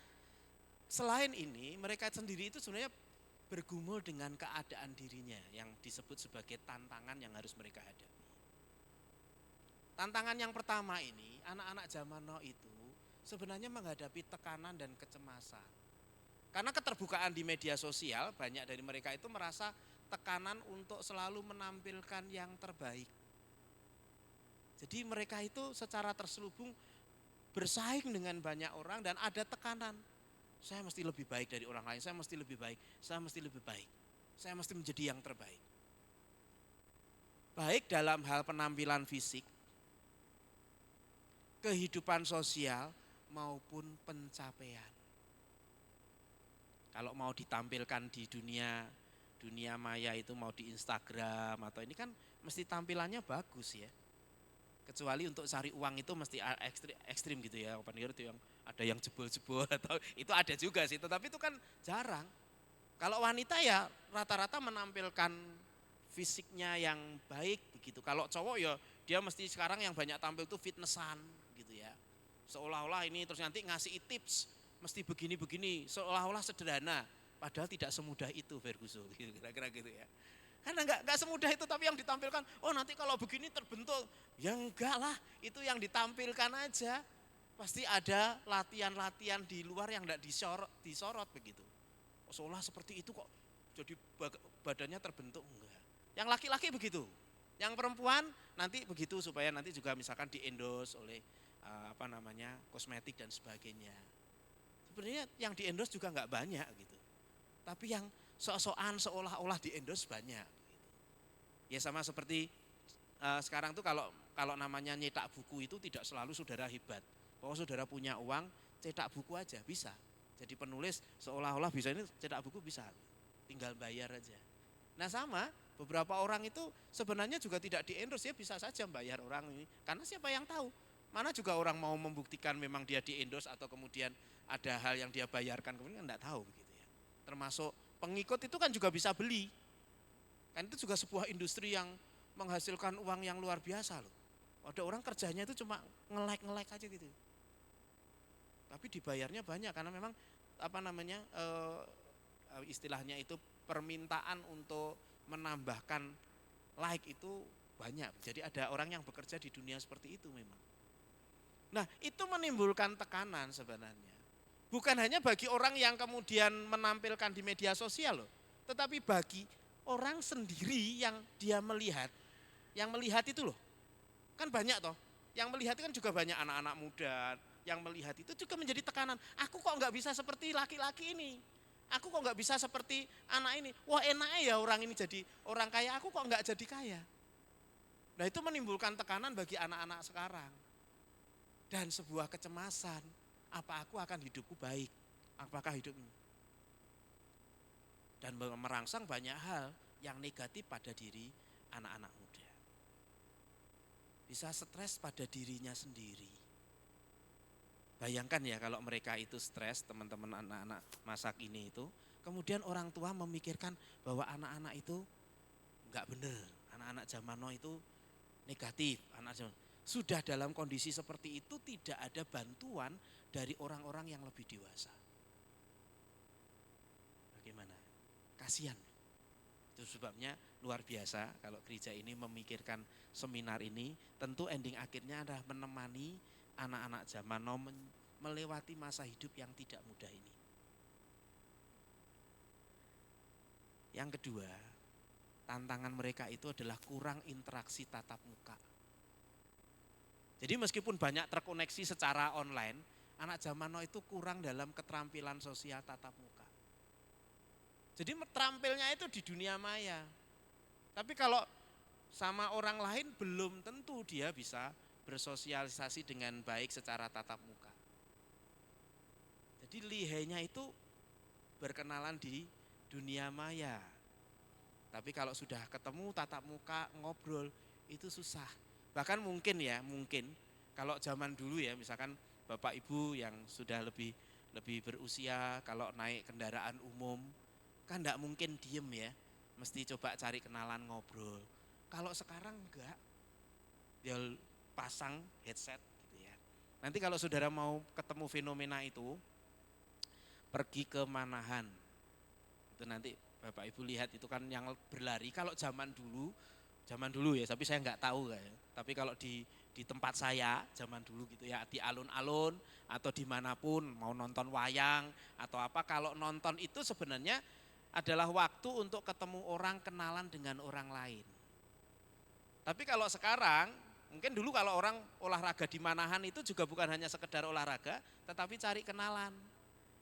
selain ini mereka sendiri itu sebenarnya bergumul dengan keadaan dirinya yang disebut sebagai tantangan yang harus mereka hadapi. Tantangan yang pertama ini, anak-anak zaman now itu sebenarnya menghadapi tekanan dan kecemasan. Karena keterbukaan di media sosial, banyak dari mereka itu merasa tekanan untuk selalu menampilkan yang terbaik. Jadi mereka itu secara terselubung bersaing dengan banyak orang dan ada tekanan. Saya mesti lebih baik dari orang lain, saya mesti lebih baik, saya mesti lebih baik. Saya mesti menjadi yang terbaik. Baik dalam hal penampilan fisik, kehidupan sosial maupun pencapaian. Kalau mau ditampilkan di dunia maya itu mau di Instagram atau ini kan mesti tampilannya bagus ya. Kecuali untuk cari uang itu mesti ekstrim gitu ya. Itu yang ada yang jebol-jebol atau itu ada juga sih, tetapi itu kan jarang. Kalau wanita ya rata-rata menampilkan fisiknya yang baik begitu. Kalau cowok ya dia mesti sekarang yang banyak tampil tuh fitnessan gitu ya. Seolah-olah ini terus nanti ngasih tips mesti begini-begini, seolah-olah sederhana. Padahal tidak semudah itu Ferguson, gitu, kira-kira gitu ya. Karena enggak semudah itu, tapi yang ditampilkan, oh nanti kalau begini terbentuk. Ya enggak lah, itu yang ditampilkan aja. Pasti ada latihan-latihan di luar yang enggak disorot begitu. Seolah seperti itu kok jadi badannya terbentuk, enggak. Yang laki-laki begitu, yang perempuan nanti begitu supaya nanti juga misalkan di-endorse oleh kosmetik dan sebagainya. Sebenarnya yang di-endorse juga enggak banyak gitu. Tapi yang sok-sokan seolah-olah di-endorse banyak. Ya sama seperti sekarang tuh kalau namanya nyetak buku itu tidak selalu saudara hebat. Kalau saudara punya uang, cetak buku aja bisa. Jadi penulis seolah-olah bisa ini cetak buku bisa. Tinggal bayar aja. Nah sama, beberapa orang itu sebenarnya juga tidak di-endorse, ya bisa saja bayar orang ini. Karena siapa yang tahu? Mana juga orang mau membuktikan memang dia di-endorse atau kemudian ada hal yang dia bayarkan, kemudian enggak tahu begitu. Termasuk pengikut itu kan juga bisa beli. Kan itu juga sebuah industri yang menghasilkan uang yang luar biasa loh. Ada orang kerjanya itu cuma nge-like aja gitu. Tapi dibayarnya banyak karena memang istilahnya itu permintaan untuk menambahkan like itu banyak. Jadi ada orang yang bekerja di dunia seperti itu memang. Nah, itu menimbulkan tekanan sebenarnya. Bukan hanya bagi orang yang kemudian menampilkan di media sosial loh, tetapi bagi orang sendiri yang dia melihat, yang melihat itu loh. Kan banyak toh, yang melihat kan juga banyak anak-anak muda, yang melihat itu juga menjadi tekanan. Aku kok enggak bisa seperti laki-laki ini, aku kok enggak bisa seperti anak ini. Wah enaknya ya orang ini jadi orang kaya, aku kok enggak jadi kaya. Nah itu menimbulkan tekanan bagi anak-anak sekarang. Dan sebuah kecemasan. Apa aku akan hidupku baik? Apakah hidupmu? Dan merangsang banyak hal yang negatif pada diri anak-anak muda. Bisa stres pada dirinya sendiri. Bayangkan ya kalau mereka itu stres, teman-teman anak-anak masa kini itu, kemudian orang tua memikirkan bahwa anak-anak itu enggak benar, anak-anak zaman now itu negatif, sudah dalam kondisi seperti itu tidak ada bantuan dari orang-orang yang lebih dewasa. Bagaimana? Kasihan. Itu sebabnya luar biasa kalau gereja ini memikirkan seminar ini, tentu ending akhirnya adalah menemani anak-anak zaman now melewati masa hidup yang tidak mudah ini. Yang kedua, tantangan mereka itu adalah kurang interaksi tatap muka. Jadi meskipun banyak terkoneksi secara online, Anak zaman now itu kurang dalam keterampilan sosial tatap muka. Jadi terampilnya itu di dunia maya. Tapi kalau sama orang lain belum tentu dia bisa bersosialisasi dengan baik secara tatap muka. Jadi lihainya itu berkenalan di dunia maya. Tapi kalau sudah ketemu tatap muka ngobrol itu susah. Bahkan mungkin kalau zaman dulu ya, misalkan Bapak Ibu yang sudah lebih berusia, kalau naik kendaraan umum kan enggak mungkin diem ya, mesti coba cari kenalan ngobrol. Kalau sekarang enggak, dia pasang headset gitu ya. Nanti kalau saudara mau ketemu fenomena itu, pergi ke Manahan. Itu nanti Bapak Ibu lihat itu kan yang berlari. Kalau zaman dulu ya, tapi saya enggak tahu ya. Tapi kalau di tempat saya zaman dulu gitu ya, di alun-alun atau dimanapun mau nonton wayang atau apa, kalau nonton itu sebenarnya adalah waktu untuk ketemu orang, kenalan dengan orang lain. Tapi kalau sekarang, mungkin dulu kalau orang olahraga di Manahan itu juga bukan hanya sekedar olahraga, tetapi cari kenalan.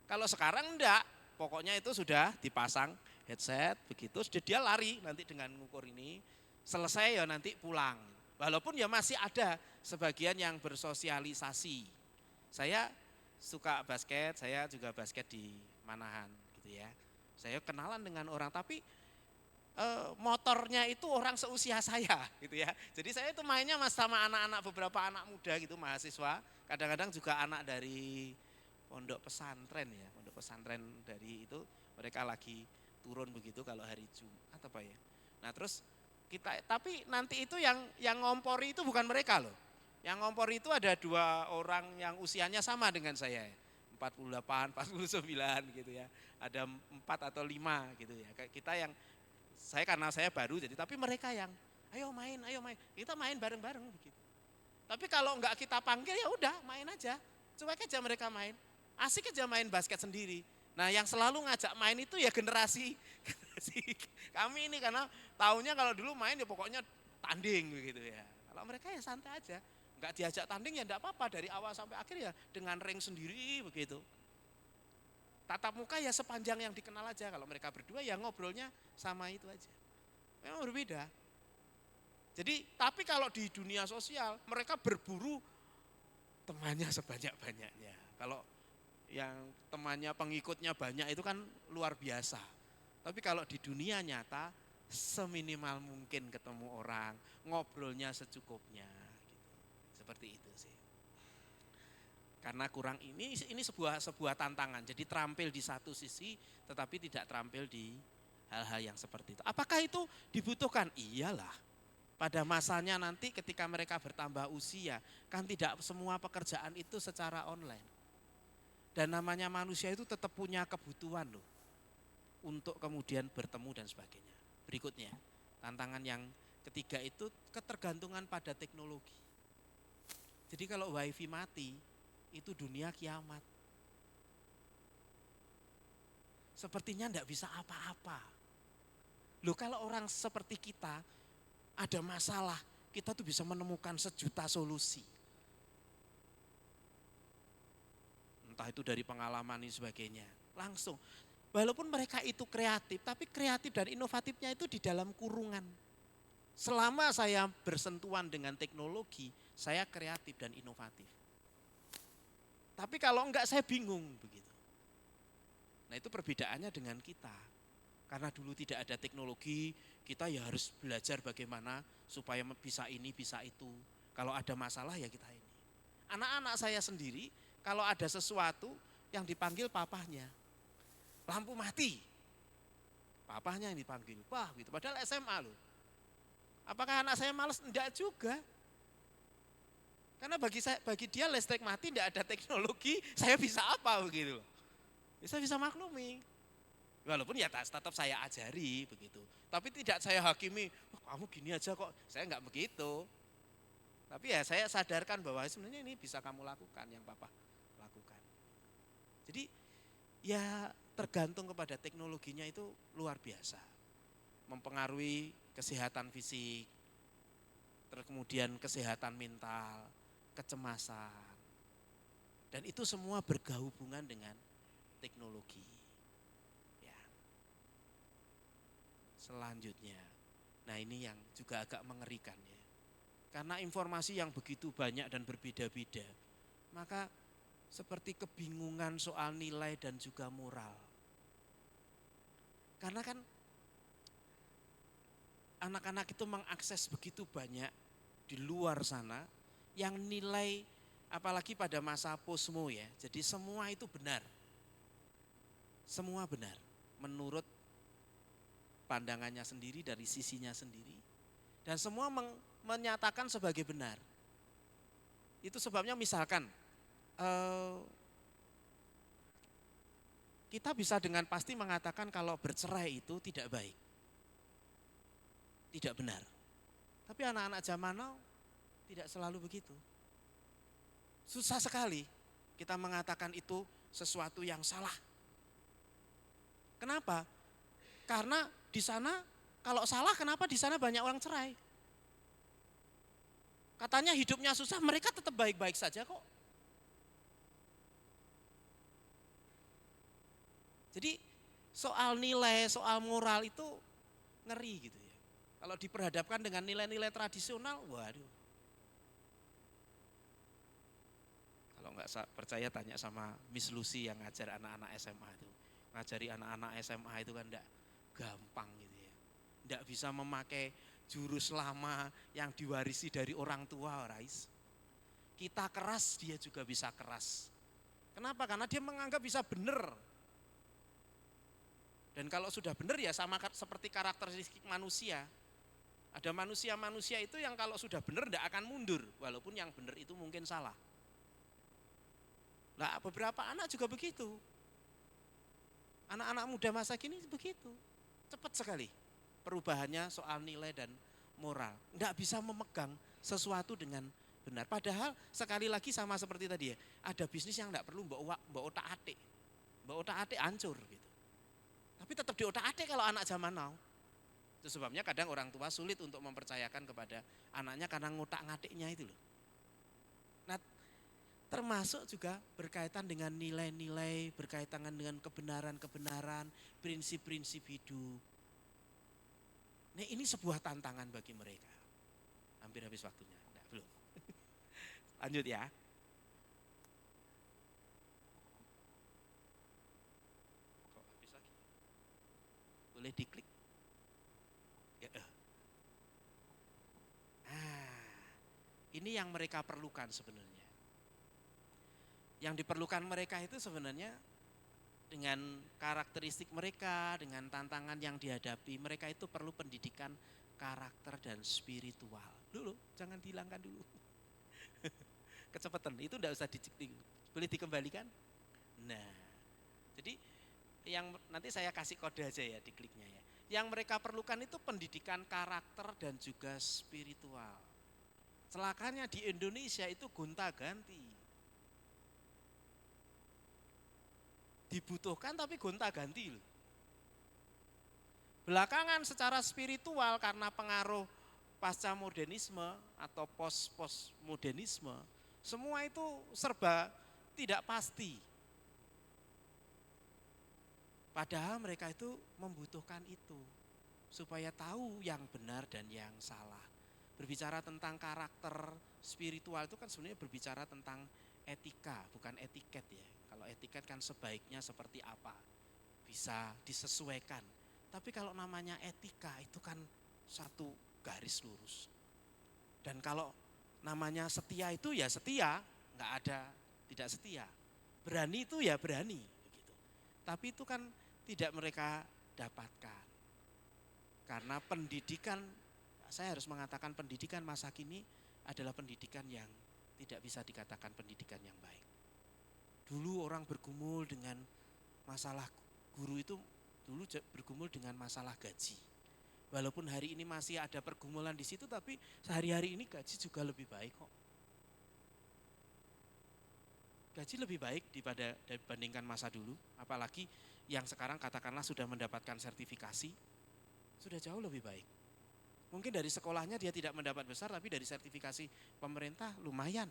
Kalau sekarang enggak, pokoknya itu sudah dipasang headset, begitu sudah dia lari nanti dengan ngukur ini, selesai ya nanti pulang. Walaupun ya masih ada sebagian yang bersosialisasi. Saya suka basket, saya juga basket di Manahan gitu ya. Saya kenalan dengan orang, tapi motornya itu orang seusia saya gitu ya. Jadi saya itu mainnya sama anak-anak, beberapa anak muda gitu, mahasiswa. Kadang-kadang juga anak dari pondok pesantren ya, pondok pesantren dari itu mereka lagi turun begitu kalau hari Jumat apa ya. Nah terus tapi nanti itu yang ngompori itu bukan mereka loh. Yang ngompori itu ada 2 orang yang usianya sama dengan saya, 48, 49 gitu ya. Ada 4 atau 5 gitu ya. Kita yang karena saya baru jadi, tapi mereka yang ayo main, kita main bareng-bareng begitu. Tapi kalau enggak kita panggil ya udah main aja, cuek aja mereka main, asik aja main basket sendiri. Nah yang selalu ngajak main itu ya generasi kami ini, karena taunya kalau dulu main ya pokoknya tanding begitu ya. Kalau mereka ya santai aja, enggak diajak tanding ya enggak apa-apa, dari awal sampai akhir ya dengan ring sendiri begitu. Tatap muka ya sepanjang yang dikenal aja, kalau mereka berdua ya ngobrolnya sama itu aja. Memang berbeda. Jadi tapi kalau di dunia sosial mereka berburu temannya sebanyak-banyaknya. Kalau yang temannya pengikutnya banyak itu kan luar biasa. Tapi kalau di dunia nyata seminimal mungkin ketemu orang, ngobrolnya secukupnya gitu. Seperti itu sih. Karena kurang ini sebuah tantangan. Jadi terampil di satu sisi tetapi tidak terampil di hal-hal yang seperti itu. Apakah itu dibutuhkan? Iyalah. Pada masanya nanti ketika mereka bertambah usia, kan tidak semua pekerjaan itu secara online. Dan namanya manusia itu tetap punya kebutuhan loh, untuk kemudian bertemu dan sebagainya. Berikutnya, tantangan yang ketiga itu ketergantungan pada teknologi. Jadi kalau wifi mati, itu dunia kiamat. Sepertinya enggak bisa apa-apa. Loh kalau orang seperti kita ada masalah, kita tuh bisa menemukan sejuta solusi. Entah itu dari pengalaman dan sebagainya. Langsung. Walaupun mereka itu kreatif, tapi kreatif dan inovatifnya itu di dalam kurungan. Selama saya bersentuhan dengan teknologi, saya kreatif dan inovatif. Tapi kalau enggak saya bingung begitu. Nah itu perbedaannya dengan kita. Karena dulu tidak ada teknologi, kita ya harus belajar bagaimana supaya bisa ini, bisa itu. Kalau ada masalah ya kita ini. Anak-anak saya sendiri, kalau ada sesuatu yang dipanggil papahnya. Lampu mati, papahnya yang dipanggil. Wah gitu, padahal SMA loh. Apakah anak saya malas? Enggak juga. Karena bagi dia listrik mati, tidak ada teknologi, saya bisa apa begitu. Saya bisa maklumi. Walaupun ya tetap saya ajari begitu. Tapi tidak saya hakimi, oh, kamu gini aja kok, saya enggak begitu. Tapi ya saya sadarkan bahwa sebenarnya ini bisa kamu lakukan, yang papa lakukan. Jadi ya tergantung kepada teknologinya itu luar biasa. Mempengaruhi kesehatan fisik, terus kemudian kesehatan mental, kecemasan. Dan itu semua berhubungan dengan teknologi. Ya. Selanjutnya, nah ini yang juga agak mengerikan ya. Karena informasi yang begitu banyak dan berbeda-beda, maka seperti kebingungan soal nilai dan juga moral. Karena kan anak-anak itu mengakses begitu banyak di luar sana yang nilai, apalagi pada masa posmo ya, jadi semua itu benar. Semua benar menurut pandangannya sendiri, dari sisinya sendiri. Dan semua menyatakan sebagai benar. Itu sebabnya misalkan kita bisa dengan pasti mengatakan kalau bercerai itu tidak baik. Tidak benar. Tapi anak-anak zaman now tidak selalu begitu. Susah sekali kita mengatakan itu sesuatu yang salah. Kenapa? Karena di sana kalau salah, kenapa di sana banyak orang cerai? Katanya hidupnya susah, mereka tetap baik-baik saja kok. Jadi soal nilai, soal moral itu ngeri gitu ya. Kalau diperhadapkan dengan nilai-nilai tradisional, waduh. Kalau nggak percaya tanya sama Miss Lucy yang ngajar anak-anak SMA itu. Ngajari anak-anak SMA itu kan enggak gampang gitu ya. Enggak bisa memakai jurus lama yang diwarisi dari orang tua, Rais. Kita keras, dia juga bisa keras. Kenapa? Karena dia menganggap bisa benar. Dan kalau sudah benar ya sama seperti karakteristik manusia. Ada manusia-manusia itu yang kalau sudah benar tidak akan mundur, walaupun yang benar itu mungkin salah. Nah, beberapa anak juga begitu. Anak-anak muda masa kini begitu. Cepat sekali perubahannya soal nilai dan moral. Tidak bisa memegang sesuatu dengan benar. Padahal sekali lagi sama seperti tadi ya, ada bisnis yang tidak perlu mbak otak-atik. Mbak otak-atik hancur gitu. Tapi tetap di otak-atik kalau anak zaman now. Itu sebabnya kadang orang tua sulit untuk mempercayakan kepada anaknya karena ngotak-ngatiknya itu loh. Nah, termasuk juga berkaitan dengan nilai-nilai, berkaitan dengan kebenaran-kebenaran, prinsip-prinsip hidup. Nah, ini sebuah tantangan bagi mereka. Hampir habis waktunya. Enggak, belum. Lanjut ya. Kok habis lagi? Boleh diklik? Ya. Ini yang mereka perlukan sebenarnya. Yang diperlukan mereka itu sebenarnya dengan karakteristik mereka, dengan tantangan yang dihadapi, mereka itu perlu pendidikan karakter dan spiritual. Dulu, jangan dihilangkan dulu. Kecepatan, itu enggak usah boleh dikembalikan. Nah, jadi yang nanti saya kasih kode aja ya di kliknya ya. Yang mereka perlukan itu pendidikan karakter dan juga spiritual. Celakanya di Indonesia itu gonta-ganti. Dibutuhkan tapi gonta-ganti loh. Belakangan secara spiritual karena pengaruh pasca modernisme atau post-modernisme, semua itu serba tidak pasti. Padahal mereka itu membutuhkan itu supaya tahu yang benar dan yang salah. Berbicara tentang karakter spiritual itu kan sebenarnya berbicara tentang etika, bukan etiket ya. Kalau etiket kan sebaiknya seperti apa, bisa disesuaikan. Tapi kalau namanya etika itu kan satu garis lurus. Dan kalau namanya setia itu ya setia, nggak ada tidak setia. Berani itu ya berani, begitu. Tapi itu kan tidak mereka dapatkan. Karena pendidikan, saya harus mengatakan pendidikan masa kini adalah pendidikan yang tidak bisa dikatakan pendidikan yang baik. Dulu orang bergumul dengan masalah guru itu, dulu bergumul dengan masalah gaji. Walaupun hari ini masih ada pergumulan di situ, tapi sehari-hari ini gaji juga lebih baik kok. Gaji lebih baik dibandingkan masa dulu, apalagi yang sekarang katakanlah sudah mendapatkan sertifikasi, sudah jauh lebih baik. Mungkin dari sekolahnya dia tidak mendapat besar, tapi dari sertifikasi pemerintah lumayan.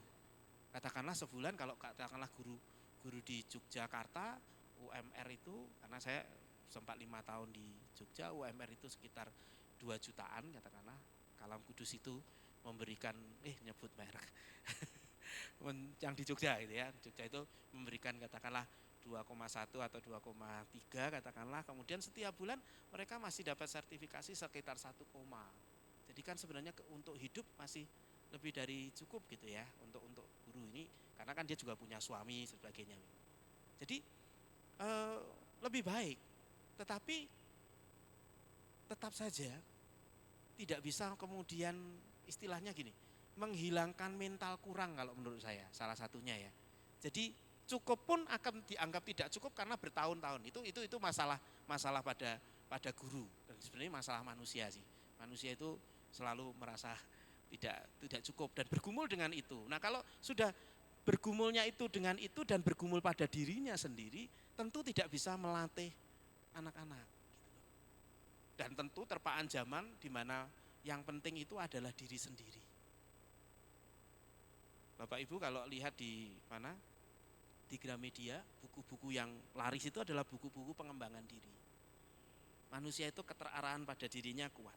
Katakanlah sebulan kalau katakanlah guru di Yogyakarta, UMR itu, karena saya sempat 5 tahun di Jogja, UMR itu sekitar 2 jutaan katakanlah. Kalam Kudus itu memberikan, nyebut merek, yang di Jogja itu ya, Jogja itu memberikan katakanlah 2,1 atau 2,3 katakanlah, kemudian setiap bulan mereka masih dapat sertifikasi sekitar 1, jadi kan sebenarnya untuk hidup masih lebih dari cukup gitu ya untuk guru ini, karena kan dia juga punya suami sebagainya. Jadi lebih baik, tetapi tetap saja tidak bisa kemudian istilahnya gini, menghilangkan mental kurang kalau menurut saya, salah satunya ya. Jadi cukup pun akan dianggap tidak cukup karena bertahun-tahun. Itu masalah pada guru, dan sebenarnya masalah manusia sih. Manusia itu selalu merasa tidak cukup dan bergumul dengan itu. Nah, kalau sudah bergumulnya itu dengan itu dan bergumul pada dirinya sendiri, tentu tidak bisa melatih anak-anak. Dan tentu terpaan zaman di mana yang penting itu adalah diri sendiri. Bapak Ibu kalau lihat di mana, di Gramedia, buku-buku yang laris itu adalah buku-buku pengembangan diri. Manusia itu keteraraan pada dirinya kuat.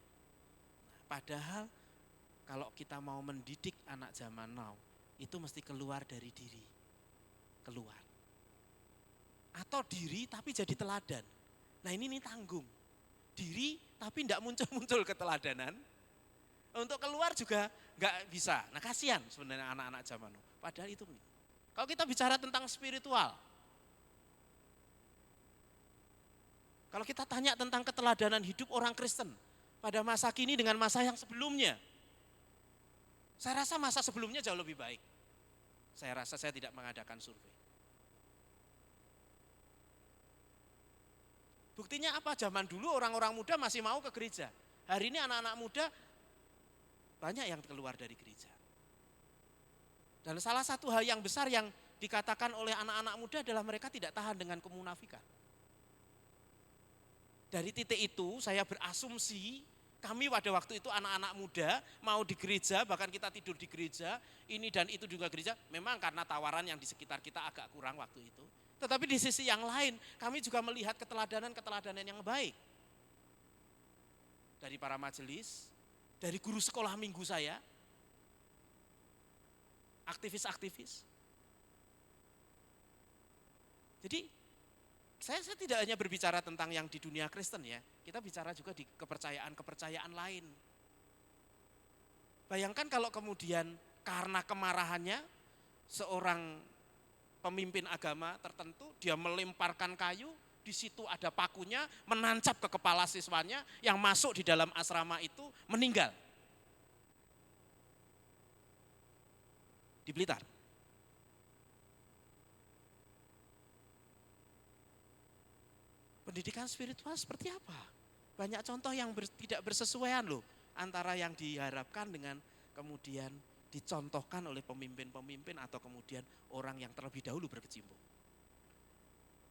Nah, padahal kalau kita mau mendidik anak zaman now, itu mesti keluar dari diri. Keluar. Atau diri tapi jadi teladan. Nah ini tanggung. Diri tapi tidak muncul-muncul keteladanan. Untuk keluar juga nggak bisa. Nah kasihan sebenarnya anak-anak zaman now. Padahal itu. Kalau kita bicara tentang spiritual, kalau kita tanya tentang keteladanan hidup orang Kristen pada masa kini dengan masa yang sebelumnya, saya rasa masa sebelumnya jauh lebih baik. Saya rasa saya tidak mengadakan survei. Buktinya apa? Zaman dulu orang-orang muda masih mau ke gereja. Hari ini anak-anak muda banyak yang keluar dari gereja. Dan salah satu hal yang besar yang dikatakan oleh anak-anak muda adalah mereka tidak tahan dengan kemunafikan. Dari titik itu saya berasumsi kami pada waktu itu anak-anak muda mau di gereja, bahkan kita tidur di gereja, ini dan itu juga gereja, memang karena tawaran yang di sekitar kita agak kurang waktu itu. Tetapi di sisi yang lain kami juga melihat keteladanan yang baik. Dari para majelis, dari guru sekolah minggu saya, aktivis-aktivis. Jadi saya tidak hanya berbicara tentang yang di dunia Kristen ya, kita bicara juga di kepercayaan lain. Bayangkan kalau kemudian karena kemarahannya seorang pemimpin agama tertentu, dia melemparkan kayu, di situ ada pakunya, menancap ke kepala siswanya yang masuk di dalam asrama itu meninggal. Di Blitar. Pendidikan spiritual seperti apa? Banyak contoh yang tidak bersesuaian loh antara yang diharapkan dengan kemudian dicontohkan oleh pemimpin-pemimpin atau kemudian orang yang terlebih dahulu berkecimpung.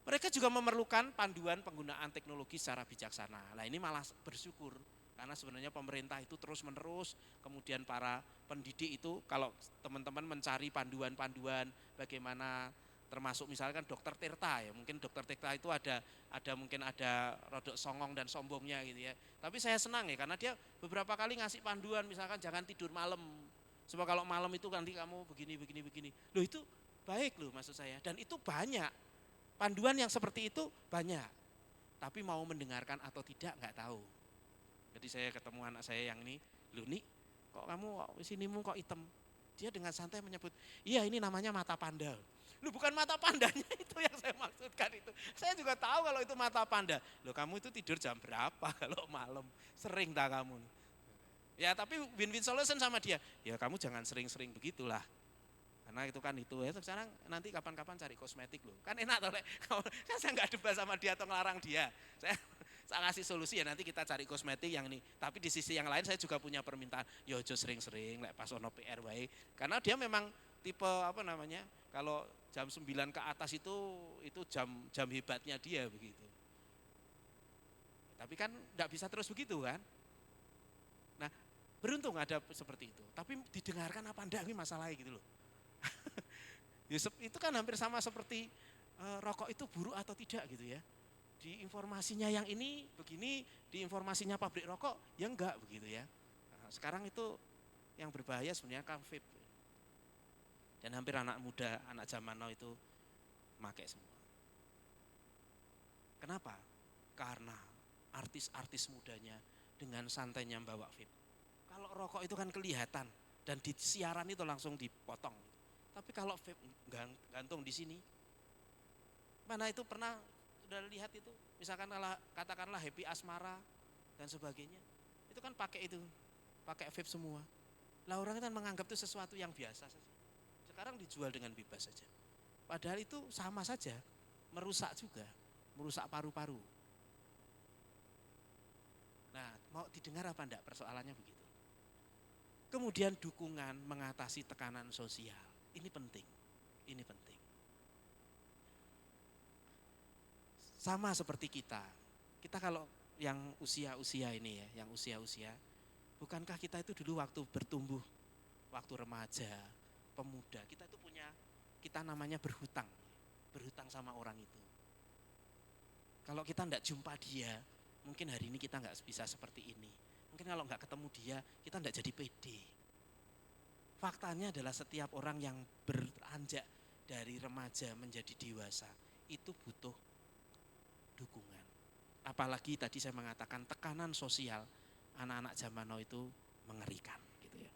Mereka juga memerlukan panduan penggunaan teknologi secara bijaksana. Nah ini malah bersyukur karena sebenarnya pemerintah itu terus-menerus, kemudian para pendidik itu kalau teman-teman mencari panduan-panduan bagaimana, termasuk misalkan dokter Tirta ya, mungkin dokter Tirta itu ada mungkin ada rodok songong dan sombongnya gitu ya. Tapi saya senang ya karena dia beberapa kali ngasih panduan, misalkan jangan tidur malam. Sebab kalau malam itu nanti kamu begini. Loh itu baik loh maksud saya, dan itu banyak. Panduan yang seperti itu banyak. Tapi mau mendengarkan atau tidak nggak tahu. Jadi saya ketemu anak saya yang ini, loh nih kok kamu sinimu kok hitam. Dia dengan santai menyebut, iya ini namanya mata panda. Lu bukan mata pandanya itu yang saya maksudkan itu. Saya juga tahu kalau itu mata panda. Loh kamu itu tidur jam berapa kalau malam? Sering tak kamu? Ya tapi win-win solution sama dia. Ya kamu jangan sering-sering begitulah. Karena itu kan itu ya. Sekarang nanti kapan-kapan cari kosmetik loh. Kan enak toh. Kan saya nggak debat sama dia atau ngelarang dia. Saya ngasih solusi ya nanti kita cari kosmetik yang ini. Tapi di sisi yang lain saya juga punya permintaan. Ya ojo sering-sering lek pas ono PR wae. Karena dia memang tipe apa namanya? Kalau jam 9 ke atas itu jam hebatnya dia begitu. Tapi kan enggak bisa terus begitu kan? Nah, beruntung ada seperti itu. Tapi didengarkan apa enggak ini masalahnya gitu loh. Itu kan hampir sama seperti rokok itu buruk atau tidak gitu ya. Di informasinya yang ini begini, di informasinya pabrik rokok ya enggak begitu ya. Nah, sekarang itu yang berbahaya sebenarnya kan vape. Dan hampir anak muda, anak zaman now itu pakai semua. Kenapa? Karena artis-artis mudanya dengan santainya bawa vape. Kalau rokok itu kan kelihatan dan di siaran itu langsung dipotong. Tapi kalau vape gantung di sini, mana itu pernah sudah lihat itu? Misalkan katakanlah Happy Asmara dan sebagainya, itu kan pakai vape semua. Lah orang kan menganggap itu sesuatu yang biasa saja. Sekarang dijual dengan bebas saja. Padahal itu sama saja, merusak juga, merusak paru-paru. Nah, mau didengar apa enggak persoalannya begitu. Kemudian dukungan mengatasi tekanan sosial. Ini penting. Sama seperti kita. Kita kalau yang usia-usia ini ya, yang usia-usia, bukankah kita itu dulu waktu bertumbuh, waktu remaja, pemuda, kita itu kita namanya berhutang sama orang itu. Kalau kita enggak jumpa dia, mungkin hari ini kita enggak bisa seperti ini. Mungkin kalau enggak ketemu dia, kita enggak jadi pede. Faktanya adalah setiap orang yang beranjak dari remaja menjadi dewasa, itu butuh dukungan. Apalagi tadi saya mengatakan tekanan sosial anak-anak zaman now itu mengerikan gitu ya.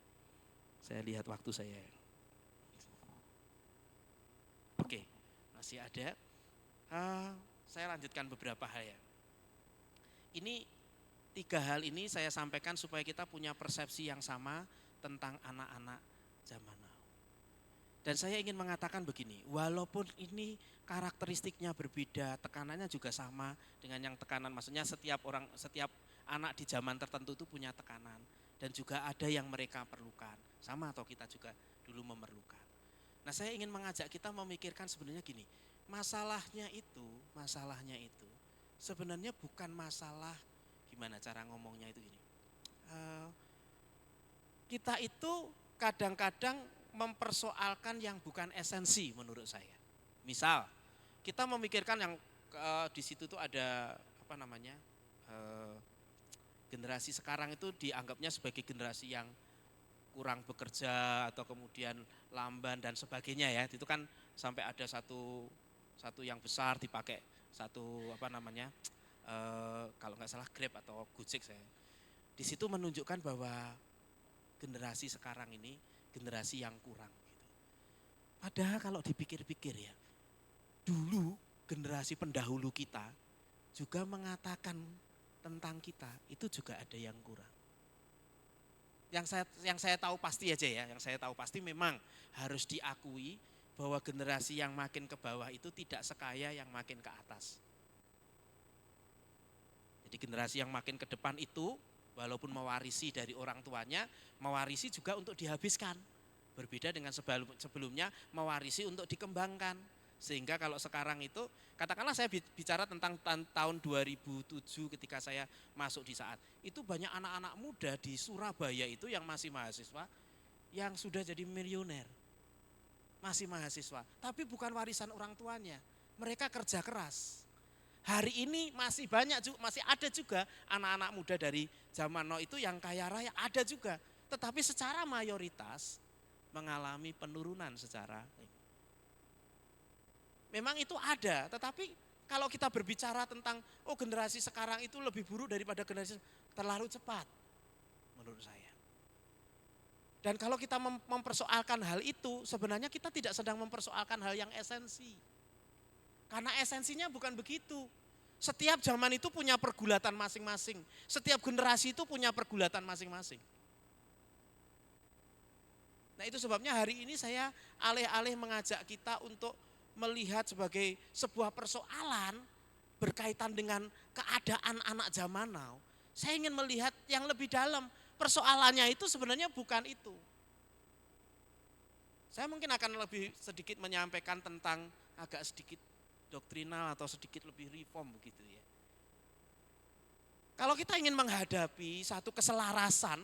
Saya lihat waktu saya. Oke, masih ada. Saya lanjutkan beberapa hal ya. Ini 3 hal ini saya sampaikan supaya kita punya persepsi yang sama tentang anak-anak zaman now. Dan saya ingin mengatakan begini, walaupun ini karakteristiknya berbeda, tekanannya juga sama dengan yang tekanan, maksudnya setiap anak di zaman tertentu itu punya tekanan dan juga ada yang mereka perlukan, sama atau kita juga dulu memerlukan. Nah, saya ingin mengajak kita memikirkan sebenarnya gini, masalahnya itu sebenarnya bukan masalah, gimana cara ngomongnya itu gini. Kita itu kadang-kadang mempersoalkan yang bukan esensi menurut saya. Misal, kita memikirkan yang di situ tuh ada generasi sekarang itu dianggapnya sebagai generasi yang kurang bekerja atau kemudian lamban dan sebagainya ya. Itu kan sampai ada satu yang besar dipakai kalau nggak salah Grab atau Gojek saya. Di situ menunjukkan bahwa generasi sekarang ini generasi yang kurang gitu. Padahal kalau dipikir-pikir ya, dulu generasi pendahulu kita juga mengatakan tentang kita itu juga ada yang kurang. Yang saya tahu pasti aja ya, yang saya tahu pasti memang harus diakui bahwa generasi yang makin ke bawah itu tidak sekaya yang makin ke atas. Jadi generasi yang makin ke depan itu walaupun mewarisi dari orang tuanya, mewarisi juga untuk dihabiskan. Berbeda dengan sebelumnya mewarisi untuk dikembangkan. Sehingga kalau sekarang itu, katakanlah saya bicara tentang tahun 2007 ketika saya masuk di saat, itu banyak anak-anak muda di Surabaya itu yang masih mahasiswa, yang sudah jadi miliuner. Masih mahasiswa, tapi bukan warisan orang tuanya. Mereka kerja keras. Hari ini masih ada juga anak-anak muda dari zaman now itu yang kaya raya, ada juga. Tetapi secara mayoritas mengalami penurunan secara. Memang itu ada, tetapi kalau kita berbicara tentang generasi sekarang itu lebih buruk daripada generasi terlalu cepat menurut saya. Dan kalau kita mempersoalkan hal itu, sebenarnya kita tidak sedang mempersoalkan hal yang esensi. Karena esensinya bukan begitu. Setiap zaman itu punya pergulatan masing-masing. Setiap generasi itu punya pergulatan masing-masing. Nah, itu sebabnya hari ini saya alih-alih mengajak kita untuk melihat sebagai sebuah persoalan berkaitan dengan keadaan anak zaman now. Saya ingin melihat yang lebih dalam. Persoalannya itu sebenarnya bukan itu. Saya mungkin akan lebih sedikit menyampaikan tentang agak sedikit doktrinal atau sedikit lebih reform begitu ya. Kalau kita ingin menghadapi satu keselarasan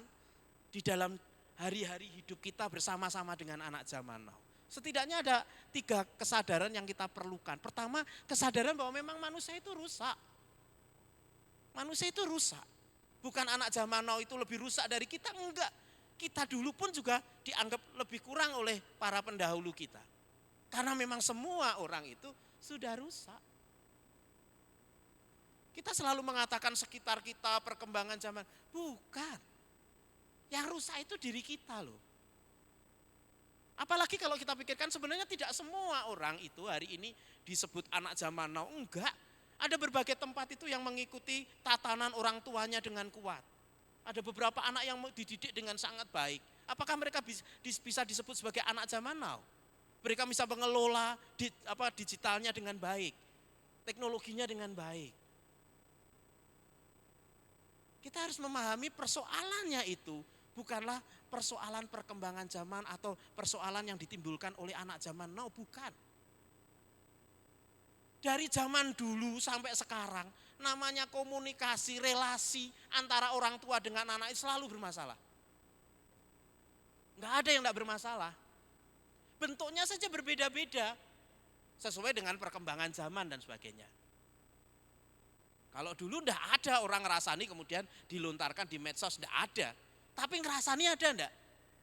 di dalam hari-hari hidup kita bersama-sama dengan anak zaman now, Setidaknya ada 3 kesadaran yang kita perlukan. Pertama, kesadaran bahwa memang manusia itu rusak. Manusia itu rusak. Bukan anak zaman now itu lebih rusak dari kita, enggak. Kita dulu pun juga dianggap lebih kurang oleh para pendahulu kita. Karena memang semua orang itu sudah rusak. Kita selalu mengatakan sekitar kita, perkembangan zaman. Bukan. Yang rusak itu diri kita loh. Apalagi kalau kita pikirkan sebenarnya tidak semua orang itu hari ini disebut anak zaman now. Enggak. Ada berbagai tempat itu yang mengikuti tatanan orang tuanya dengan kuat. Ada beberapa anak yang dididik dengan sangat baik. Apakah mereka bisa disebut sebagai anak zaman now? Mereka bisa mengelola digitalnya dengan baik. Teknologinya dengan baik. Kita harus memahami persoalannya itu bukanlah persoalan perkembangan zaman atau persoalan yang ditimbulkan oleh anak zaman now, bukan. Dari zaman dulu sampai sekarang, namanya komunikasi, relasi antara orang tua dengan anak itu selalu bermasalah. Enggak ada yang enggak bermasalah. Bentuknya saja berbeda-beda, sesuai dengan perkembangan zaman dan sebagainya. Kalau dulu enggak ada orang ngerasani kemudian dilontarkan di medsos, enggak ada. Tapi ngerasani ada enggak?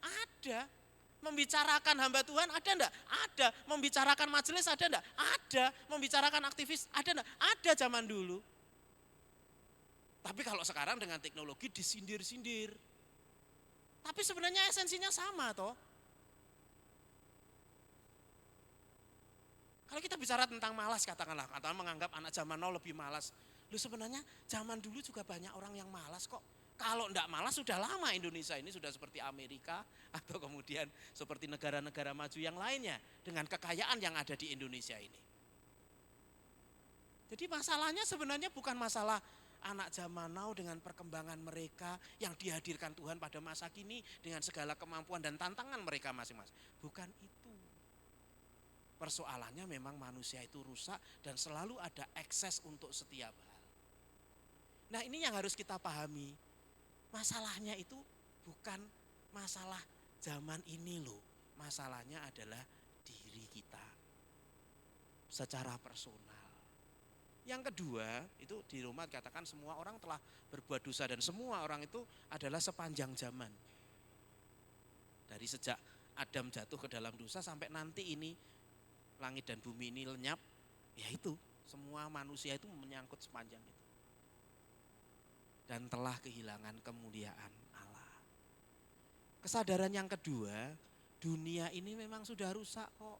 Ada. Membicarakan hamba Tuhan ada enggak? Ada. Membicarakan majelis ada enggak? Ada. Membicarakan aktivis ada enggak? Ada zaman dulu. Tapi kalau sekarang dengan teknologi disindir-sindir. Tapi sebenarnya esensinya sama toh. Kalau kita bicara tentang malas katakanlah, atau menganggap anak zaman now lebih malas. Loh sebenarnya zaman dulu juga banyak orang yang malas kok. Kalau enggak malas sudah lama Indonesia ini sudah seperti Amerika atau kemudian seperti negara-negara maju yang lainnya dengan kekayaan yang ada di Indonesia ini. Jadi masalahnya sebenarnya bukan masalah anak zaman now dengan perkembangan mereka yang dihadirkan Tuhan pada masa kini dengan segala kemampuan dan tantangan mereka masing-masing. Bukan itu. Persoalannya memang manusia itu rusak dan selalu ada ekses untuk setiap hal. Nah ini yang harus kita pahami. Masalahnya itu bukan masalah zaman ini loh. Masalahnya adalah diri kita secara personal. Yang kedua, itu di Roma dikatakan semua orang telah berbuat dosa dan semua orang itu adalah sepanjang zaman. Dari sejak Adam jatuh ke dalam dosa sampai nanti ini langit dan bumi ini lenyap, ya itu semua manusia itu menyangkut sepanjang itu. Dan telah kehilangan kemuliaan Allah. Kesadaran yang kedua, dunia ini memang sudah rusak kok.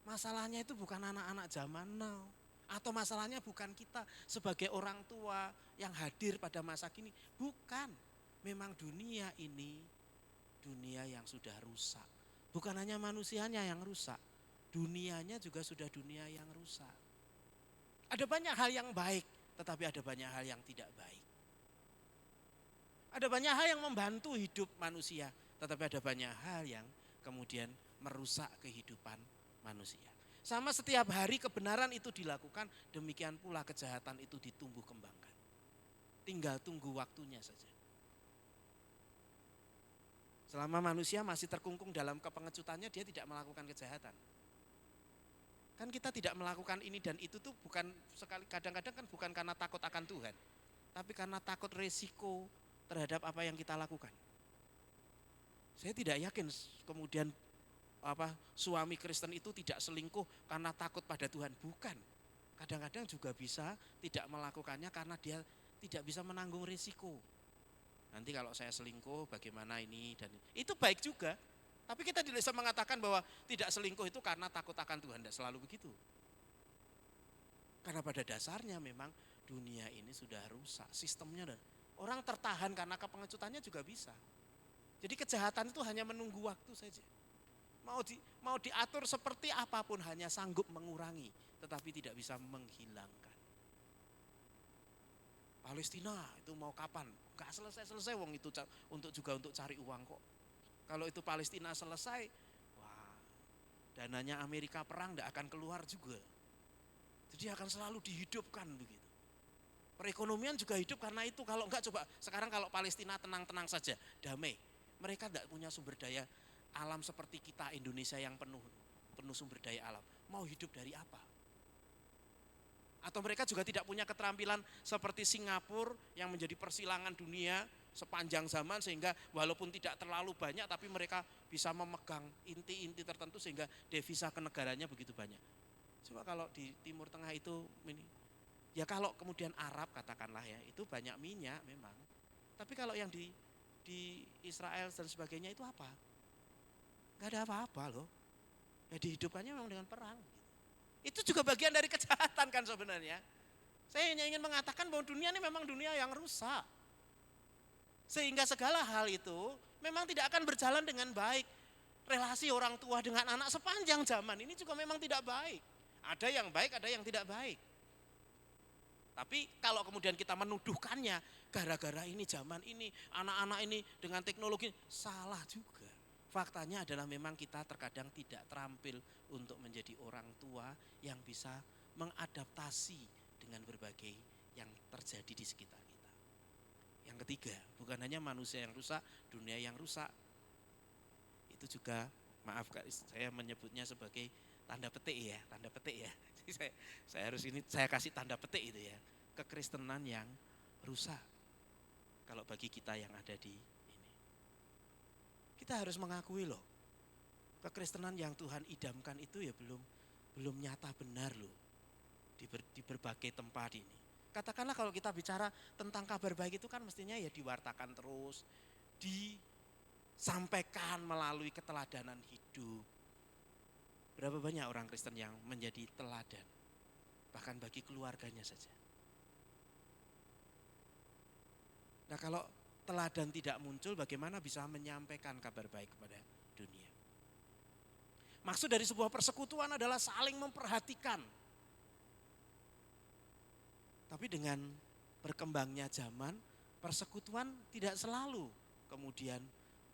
Masalahnya itu bukan anak-anak zaman now. Atau masalahnya bukan kita sebagai orang tua yang hadir pada masa kini. Bukan, memang dunia ini dunia yang sudah rusak. Bukan hanya manusianya yang rusak, dunianya juga sudah dunia yang rusak. Ada banyak hal yang baik, tetapi ada banyak hal yang tidak baik. Ada banyak hal yang membantu hidup manusia, tetapi ada banyak hal yang kemudian merusak kehidupan manusia. Sama setiap hari kebenaran itu dilakukan, demikian pula kejahatan itu ditumbuh kembangkan. Tinggal tunggu waktunya saja. Selama manusia masih terkungkung dalam kepengecutannya, dia tidak melakukan kejahatan. Kan kita tidak melakukan ini dan itu tuh bukan sekali, kadang-kadang kan bukan karena takut akan Tuhan, tapi karena takut resiko terhadap apa yang kita lakukan. Saya tidak yakin kemudian suami Kristen itu tidak selingkuh karena takut pada Tuhan, bukan. Kadang-kadang juga bisa tidak melakukannya karena dia tidak bisa menanggung risiko. Nanti kalau saya selingkuh bagaimana ini dan itu baik juga. Tapi kita tidak bisa mengatakan bahwa tidak selingkuh itu karena takut akan Tuhan, tidak selalu begitu. Karena pada dasarnya memang dunia ini sudah rusak, sistemnya orang tertahan karena kepengecutannya juga bisa. Jadi kejahatan itu hanya menunggu waktu saja. Mau diatur seperti apapun hanya sanggup mengurangi, tetapi tidak bisa menghilangkan. Palestina itu mau kapan? Gak selesai-selesai wong itu untuk cari uang kok. Kalau itu Palestina selesai, wah, dananya Amerika perang tidak akan keluar juga. Jadi akan selalu dihidupkan begitu. Perekonomian juga hidup karena itu. Kalau enggak coba sekarang kalau Palestina tenang-tenang saja, damai. Mereka tidak punya sumber daya alam seperti kita Indonesia yang penuh sumber daya alam, mau hidup dari apa? Atau mereka juga tidak punya keterampilan seperti Singapura yang menjadi persilangan dunia sepanjang zaman, sehingga walaupun tidak terlalu banyak tapi mereka bisa memegang inti-inti tertentu sehingga devisa kenegaranya begitu banyak. Coba kalau di Timur Tengah itu ini, ya kalau kemudian Arab katakanlah ya, itu banyak minyak memang. Tapi kalau yang di Israel dan sebagainya itu apa? Gak ada apa-apa loh. Ya dihidupkannya memang dengan perang. Itu juga bagian dari kejahatan kan sebenarnya. Saya hanya ingin mengatakan bahwa dunia ini memang dunia yang rusak. Sehingga segala hal itu memang tidak akan berjalan dengan baik. Relasi orang tua dengan anak sepanjang zaman ini juga memang tidak baik. Ada yang baik, ada yang tidak baik. Tapi kalau kemudian kita menuduhkannya, gara-gara ini zaman ini, anak-anak ini dengan teknologi, salah juga. Faktanya adalah memang kita terkadang tidak terampil untuk menjadi orang tua yang bisa mengadaptasi dengan berbagai yang terjadi di sekitar kita. Yang ketiga, bukan hanya manusia yang rusak, dunia yang rusak. Itu juga, maaf saya menyebutnya sebagai tanda petik ya, tanda petik ya. Saya harus saya kasih tanda petik itu ya. Kekristenan yang rusak. Kalau bagi kita yang ada di ini. Kita harus mengakui loh. Kekristenan yang Tuhan idamkan itu ya belum nyata benar loh. Di berbagai tempat ini. Katakanlah kalau kita bicara tentang kabar baik itu kan mestinya ya diwartakan terus, disampaikan melalui keteladanan hidup. Berapa banyak orang Kristen yang menjadi teladan, bahkan bagi keluarganya saja. Nah kalau teladan tidak muncul, bagaimana bisa menyampaikan kabar baik kepada dunia? Maksud dari sebuah persekutuan adalah saling memperhatikan. Tapi dengan berkembangnya zaman, persekutuan tidak selalu kemudian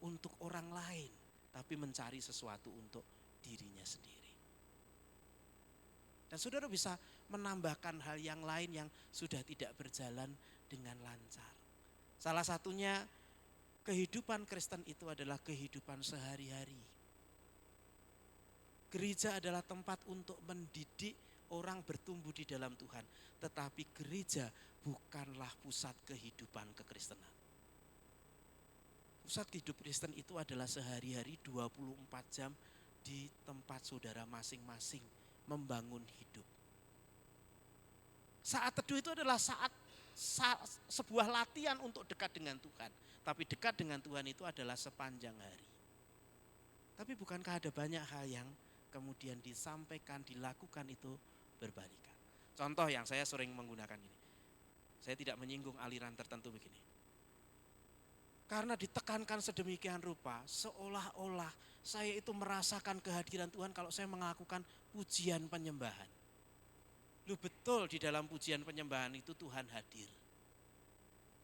untuk orang lain, tapi mencari sesuatu untuk dirinya sendiri. Dan saudara bisa menambahkan hal yang lain yang sudah tidak berjalan dengan lancar. Salah satunya, kehidupan Kristen itu adalah kehidupan sehari-hari. Gereja adalah tempat untuk mendidik orang bertumbuh di dalam Tuhan. Tetapi gereja bukanlah pusat kehidupan kekristenan. Pusat hidup Kristen itu adalah sehari-hari 24 jam di tempat saudara masing-masing membangun hidup. Saat teduh itu adalah saat sebuah latihan untuk dekat dengan Tuhan. Tapi dekat dengan Tuhan itu adalah sepanjang hari. Tapi bukankah ada banyak hal yang kemudian disampaikan, dilakukan itu berbalikan. Contoh yang saya sering menggunakan ini. Saya tidak menyinggung aliran tertentu begini. Karena ditekankan sedemikian rupa, seolah-olah saya itu merasakan kehadiran Tuhan kalau saya melakukan pujian penyembahan. Lu betul di dalam pujian penyembahan itu Tuhan hadir.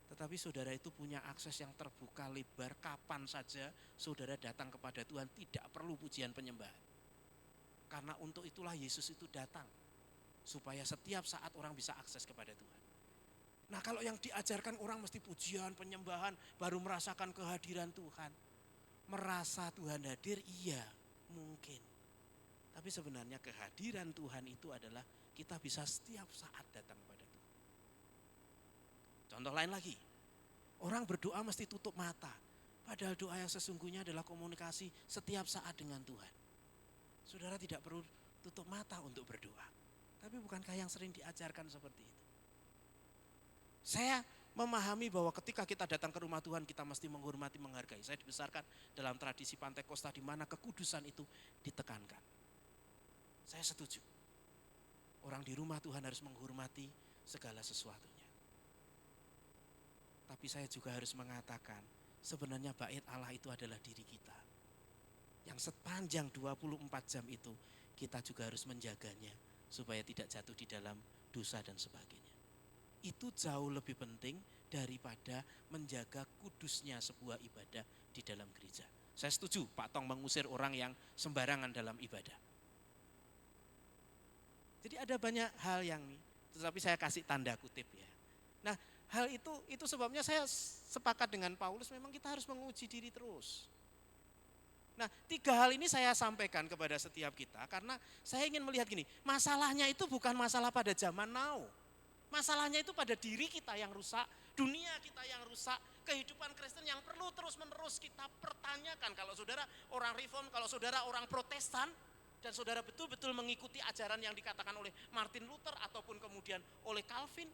Tetapi saudara itu punya akses yang terbuka lebar, kapan saja saudara datang kepada Tuhan, tidak perlu pujian penyembahan. Karena untuk itulah Yesus itu datang. Supaya setiap saat orang bisa akses kepada Tuhan. Nah kalau yang diajarkan orang mesti pujian, penyembahan, baru merasakan kehadiran Tuhan. Merasa Tuhan hadir, iya mungkin. Tapi sebenarnya kehadiran Tuhan itu adalah kita bisa setiap saat datang kepada Tuhan. Contoh lain lagi, orang berdoa mesti tutup mata. Padahal doa yang sesungguhnya adalah komunikasi setiap saat dengan Tuhan. Saudara tidak perlu tutup mata untuk berdoa. Tapi bukankah yang sering diajarkan seperti itu? Saya memahami bahwa ketika kita datang ke rumah Tuhan, kita mesti menghormati, menghargai. Saya dibesarkan dalam tradisi Pantai Kosta di mana kekudusan itu ditekankan. Saya setuju. Orang di rumah Tuhan harus menghormati segala sesuatunya. Tapi saya juga harus mengatakan, sebenarnya bait Allah itu adalah diri kita. Yang sepanjang 24 jam itu, kita juga harus menjaganya. Supaya tidak jatuh di dalam dosa dan sebagainya. Itu jauh lebih penting daripada menjaga kudusnya sebuah ibadah di dalam gereja. Saya setuju Pak Tong mengusir orang yang sembarangan dalam ibadah. Jadi ada banyak hal yang, tetapi saya kasih tanda kutip ya. Nah hal itu sebabnya saya sepakat dengan Paulus, memang kita harus menguji diri terus. Nah, 3 hal ini saya sampaikan kepada setiap kita karena saya ingin melihat gini, masalahnya itu bukan masalah pada zaman now. Masalahnya itu pada diri kita yang rusak, dunia kita yang rusak, kehidupan Kristen yang perlu terus-menerus kita pertanyakan. Kalau saudara orang Reform, kalau saudara orang Protestan, dan saudara betul-betul mengikuti ajaran yang dikatakan oleh Martin Luther ataupun kemudian oleh Calvin,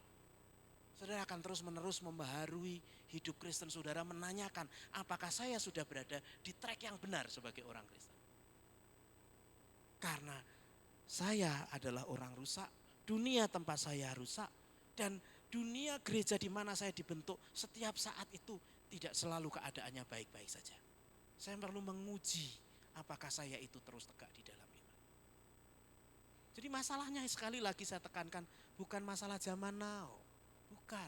saudara akan terus-menerus membaharui hidup Kristen saudara, menanyakan apakah saya sudah berada di track yang benar sebagai orang Kristen. Karena saya adalah orang rusak, dunia tempat saya rusak, dan dunia gereja di mana saya dibentuk setiap saat itu tidak selalu keadaannya baik-baik saja. Saya perlu menguji apakah saya itu terus tegak di dalam iman. Jadi masalahnya sekali lagi saya tekankan bukan masalah zaman now. Bukan.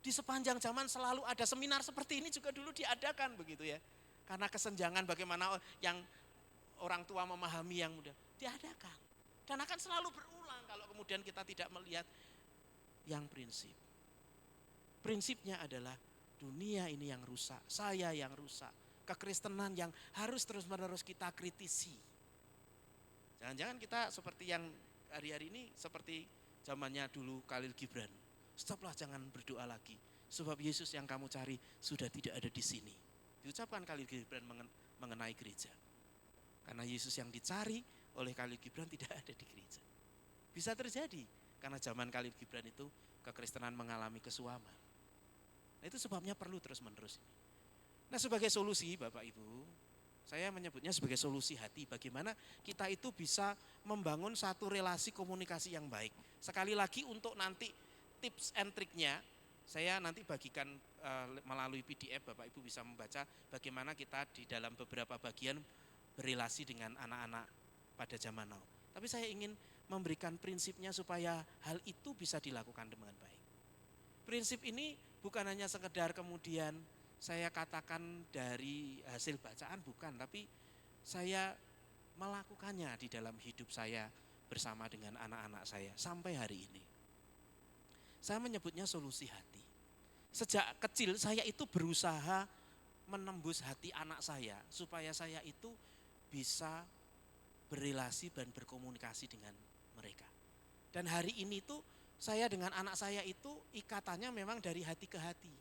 Di sepanjang zaman selalu ada seminar seperti ini juga dulu diadakan begitu ya. Karena kesenjangan bagaimana yang orang tua memahami yang muda. Diadakan. Dan akan selalu berulang kalau kemudian kita tidak melihat yang prinsip. Prinsipnya adalah dunia ini yang rusak, saya yang rusak. Kekristenan yang harus terus-menerus kita kritisi. Jangan-jangan kita seperti yang hari-hari ini seperti zamannya dulu Khalil Gibran. Stoplah, jangan berdoa lagi. Sebab Yesus yang kamu cari sudah tidak ada di sini. Diucapkan Khalil Gibran mengenai gereja. Karena Yesus yang dicari oleh Khalil Gibran tidak ada di gereja. Bisa terjadi karena zaman Khalil Gibran itu kekristenan mengalami kesuaman. Nah, itu sebabnya perlu terus-menerus ini. Nah, sebagai solusi Bapak Ibu, saya menyebutnya sebagai solusi hati. Bagaimana kita itu bisa membangun satu relasi komunikasi yang baik. Sekali lagi untuk nanti tips and triknya, saya nanti bagikan melalui PDF, Bapak Ibu bisa membaca bagaimana kita di dalam beberapa bagian berelasi dengan anak-anak pada zaman now. Tapi saya ingin memberikan prinsipnya supaya hal itu bisa dilakukan dengan baik. Prinsip ini bukan hanya sekedar kemudian saya katakan dari hasil bacaan, bukan, tapi saya melakukannya di dalam hidup saya bersama dengan anak-anak saya sampai hari ini. Saya menyebutnya solusi hati. Sejak kecil saya itu berusaha menembus hati anak saya supaya saya itu bisa berelasi dan berkomunikasi dengan mereka. Dan hari ini tuh saya dengan anak saya itu ikatannya memang dari hati ke hati.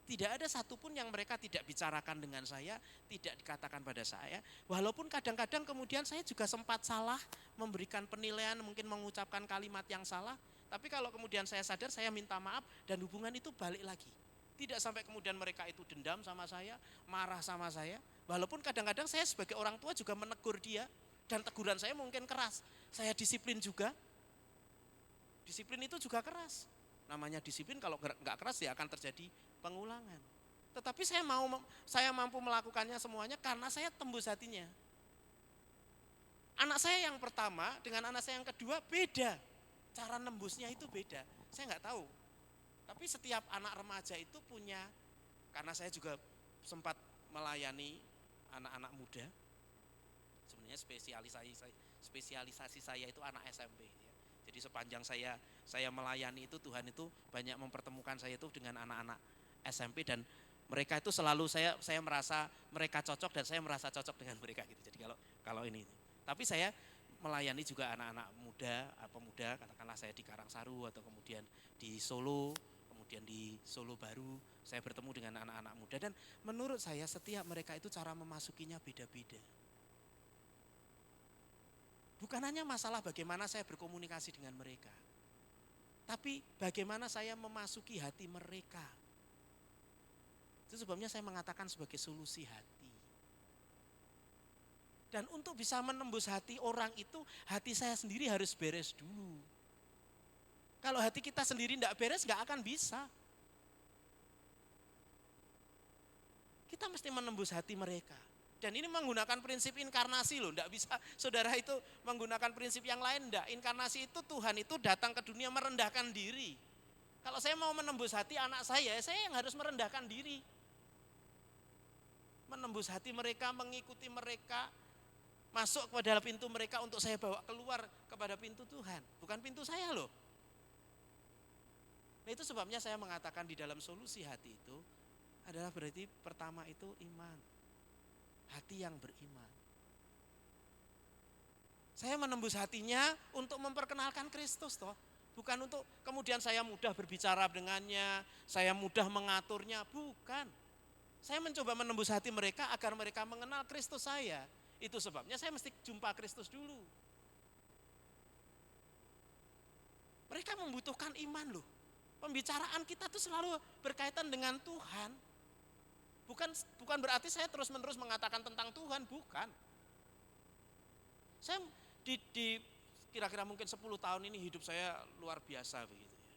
Tidak ada satupun yang mereka tidak bicarakan dengan saya, tidak dikatakan pada saya. Walaupun kadang-kadang kemudian saya juga sempat salah memberikan penilaian, mungkin mengucapkan kalimat yang salah. Tapi kalau kemudian saya sadar, saya minta maaf dan hubungan itu balik lagi. Tidak sampai kemudian mereka itu dendam sama saya, marah sama saya. Walaupun kadang-kadang saya sebagai orang tua juga menegur dia. Dan teguran saya mungkin keras. Saya disiplin juga. Disiplin itu juga keras. Namanya disiplin, kalau nggak keras ya akan terjadi pengulangan. Tetapi saya mampu melakukannya semuanya karena saya tembus hatinya. Anak saya yang pertama dengan anak saya yang kedua beda. Cara nembusnya itu beda. Saya nggak tahu. Tapi setiap anak remaja itu punya, karena saya juga sempat melayani anak-anak muda. Sebenarnya spesialisasi saya itu anak SMP. Jadi sepanjang saya melayani itu, Tuhan itu banyak mempertemukan saya itu dengan anak-anak SMP, dan mereka itu selalu saya merasa mereka cocok dan saya merasa cocok dengan mereka gitu. Jadi kalau ini. Tapi saya melayani juga anak-anak muda, pemuda, katakanlah saya di Karangsaru atau kemudian di Solo, kemudian di Solo Baru, saya bertemu dengan anak-anak muda, dan menurut saya setiap mereka itu cara memasukinya beda-beda. Bukan hanya masalah bagaimana saya berkomunikasi dengan mereka, tapi bagaimana saya memasuki hati mereka. Itu sebabnya saya mengatakan sebagai solusi hati. Dan untuk bisa menembus hati orang itu, hati saya sendiri harus beres dulu. Kalau hati kita sendiri tidak beres, nggak akan bisa. Kita mesti menembus hati mereka. Dan ini menggunakan prinsip inkarnasi loh, enggak bisa saudara itu menggunakan prinsip yang lain, enggak. Inkarnasi itu Tuhan itu datang ke dunia merendahkan diri. Kalau saya mau menembus hati anak saya yang harus merendahkan diri. Menembus hati mereka, mengikuti mereka, masuk kepada pintu mereka untuk saya bawa keluar kepada pintu Tuhan. Bukan pintu saya loh. Nah, itu sebabnya saya mengatakan di dalam solusi hati itu adalah berarti pertama itu iman. hati yang beriman. Saya menembus hatinya untuk memperkenalkan Kristus toh. Bukan untuk kemudian saya mudah berbicara dengannya, saya mudah mengaturnya, bukan. Saya mencoba menembus hati mereka agar mereka mengenal Kristus saya. Itu sebabnya saya mesti jumpa Kristus dulu. Mereka membutuhkan iman loh. Pembicaraan kita tuh selalu berkaitan dengan Tuhan. Bukan berarti saya terus-menerus mengatakan tentang Tuhan, bukan. Saya di kira-kira mungkin 10 tahun ini hidup saya luar biasa begitu ya.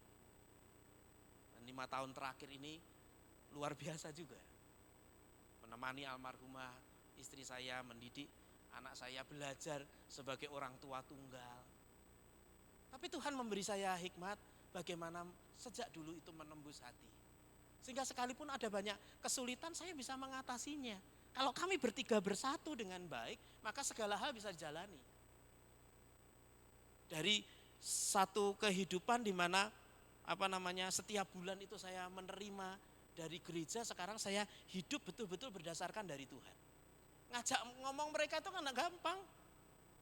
Dan 5 tahun terakhir ini luar biasa juga. Menemani almarhumah istri saya, mendidik anak saya belajar sebagai orang tua tunggal. Tapi Tuhan memberi saya hikmat bagaimana sejak dulu itu menembus hati. Sehingga sekalipun ada banyak kesulitan saya bisa mengatasinya. Kalau kami bertiga bersatu dengan baik, maka segala hal bisa dijalani. Dari satu kehidupan di mana setiap bulan itu saya menerima dari gereja, sekarang saya hidup betul-betul berdasarkan dari Tuhan. Ngajak ngomong mereka itu kan gampang.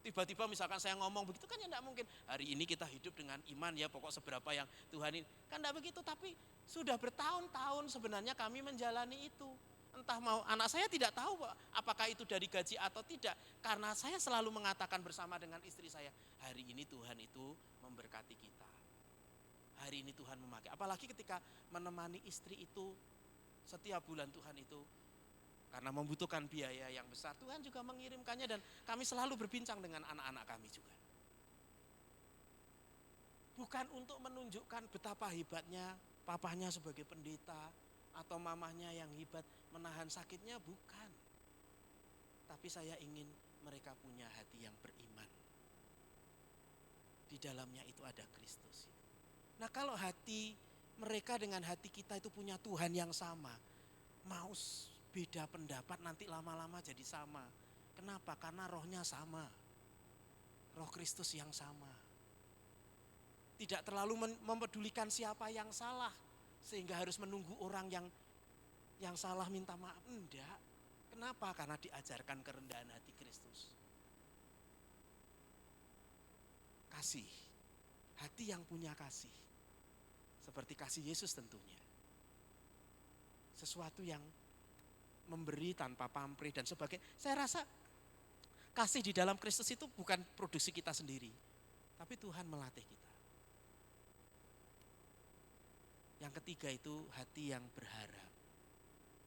Tiba-tiba misalkan saya ngomong begitu kan ya enggak mungkin. Hari ini kita hidup dengan iman ya, pokok seberapa yang Tuhan ini. Kan enggak begitu, tapi sudah bertahun-tahun sebenarnya kami menjalani itu. Entah mau, anak saya tidak tahu apakah itu dari gaji atau tidak. Karena saya selalu mengatakan bersama dengan istri saya, hari ini Tuhan itu memberkati kita. Hari ini Tuhan memakai. Apalagi ketika menemani istri itu setiap bulan Tuhan itu, karena membutuhkan biaya yang besar, Tuhan juga mengirimkannya dan kami selalu berbincang dengan anak-anak kami juga. Bukan untuk menunjukkan betapa hebatnya papahnya sebagai pendeta atau mamahnya yang hebat menahan sakitnya, bukan. Tapi saya ingin mereka punya hati yang beriman. Di dalamnya itu ada Kristus. Nah kalau hati mereka dengan hati kita itu punya Tuhan yang sama, mau beda pendapat nanti lama-lama jadi sama. Kenapa? Karena rohnya sama. Roh Kristus yang sama. Tidak terlalu mempedulikan siapa yang salah. Sehingga harus menunggu orang yang salah minta maaf. Enggak. Kenapa? Karena diajarkan kerendahan hati Kristus. Kasih. Hati yang punya kasih. Seperti kasih Yesus tentunya. Sesuatu yang memberi tanpa pamrih dan sebagainya. Saya rasa kasih di dalam Kristus itu bukan produksi kita sendiri. Tapi Tuhan melatih kita. Yang ketiga itu hati yang berharap.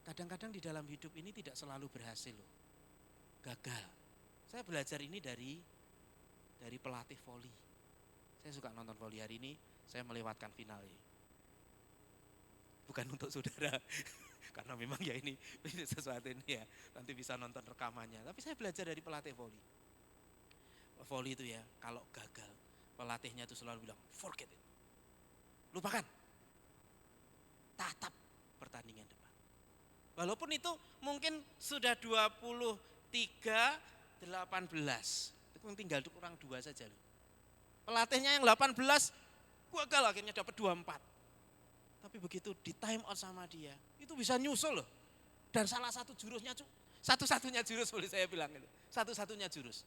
Kadang-kadang di dalam hidup ini tidak selalu berhasil loh. Gagal. Saya belajar ini dari pelatih voli. Saya suka nonton voli, hari ini saya melewatkan final ini. Bukan untuk saudara. Karena memang ya ini sesuatu ini ya, nanti bisa nonton rekamannya. Tapi saya belajar dari pelatih voli. Voli itu ya, kalau gagal, pelatihnya itu selalu bilang, forget it. Lupakan. Tatap pertandingan depan. Walaupun itu mungkin sudah 23-18. Itu tinggal kurang 2 saja loh. Pelatihnya yang 18 gagal akhirnya dapat 24. Tapi begitu di time out sama dia, itu bisa nyusul loh. Dan salah satu jurusnya, satu-satunya jurus boleh saya bilang itu. Satu-satunya jurus.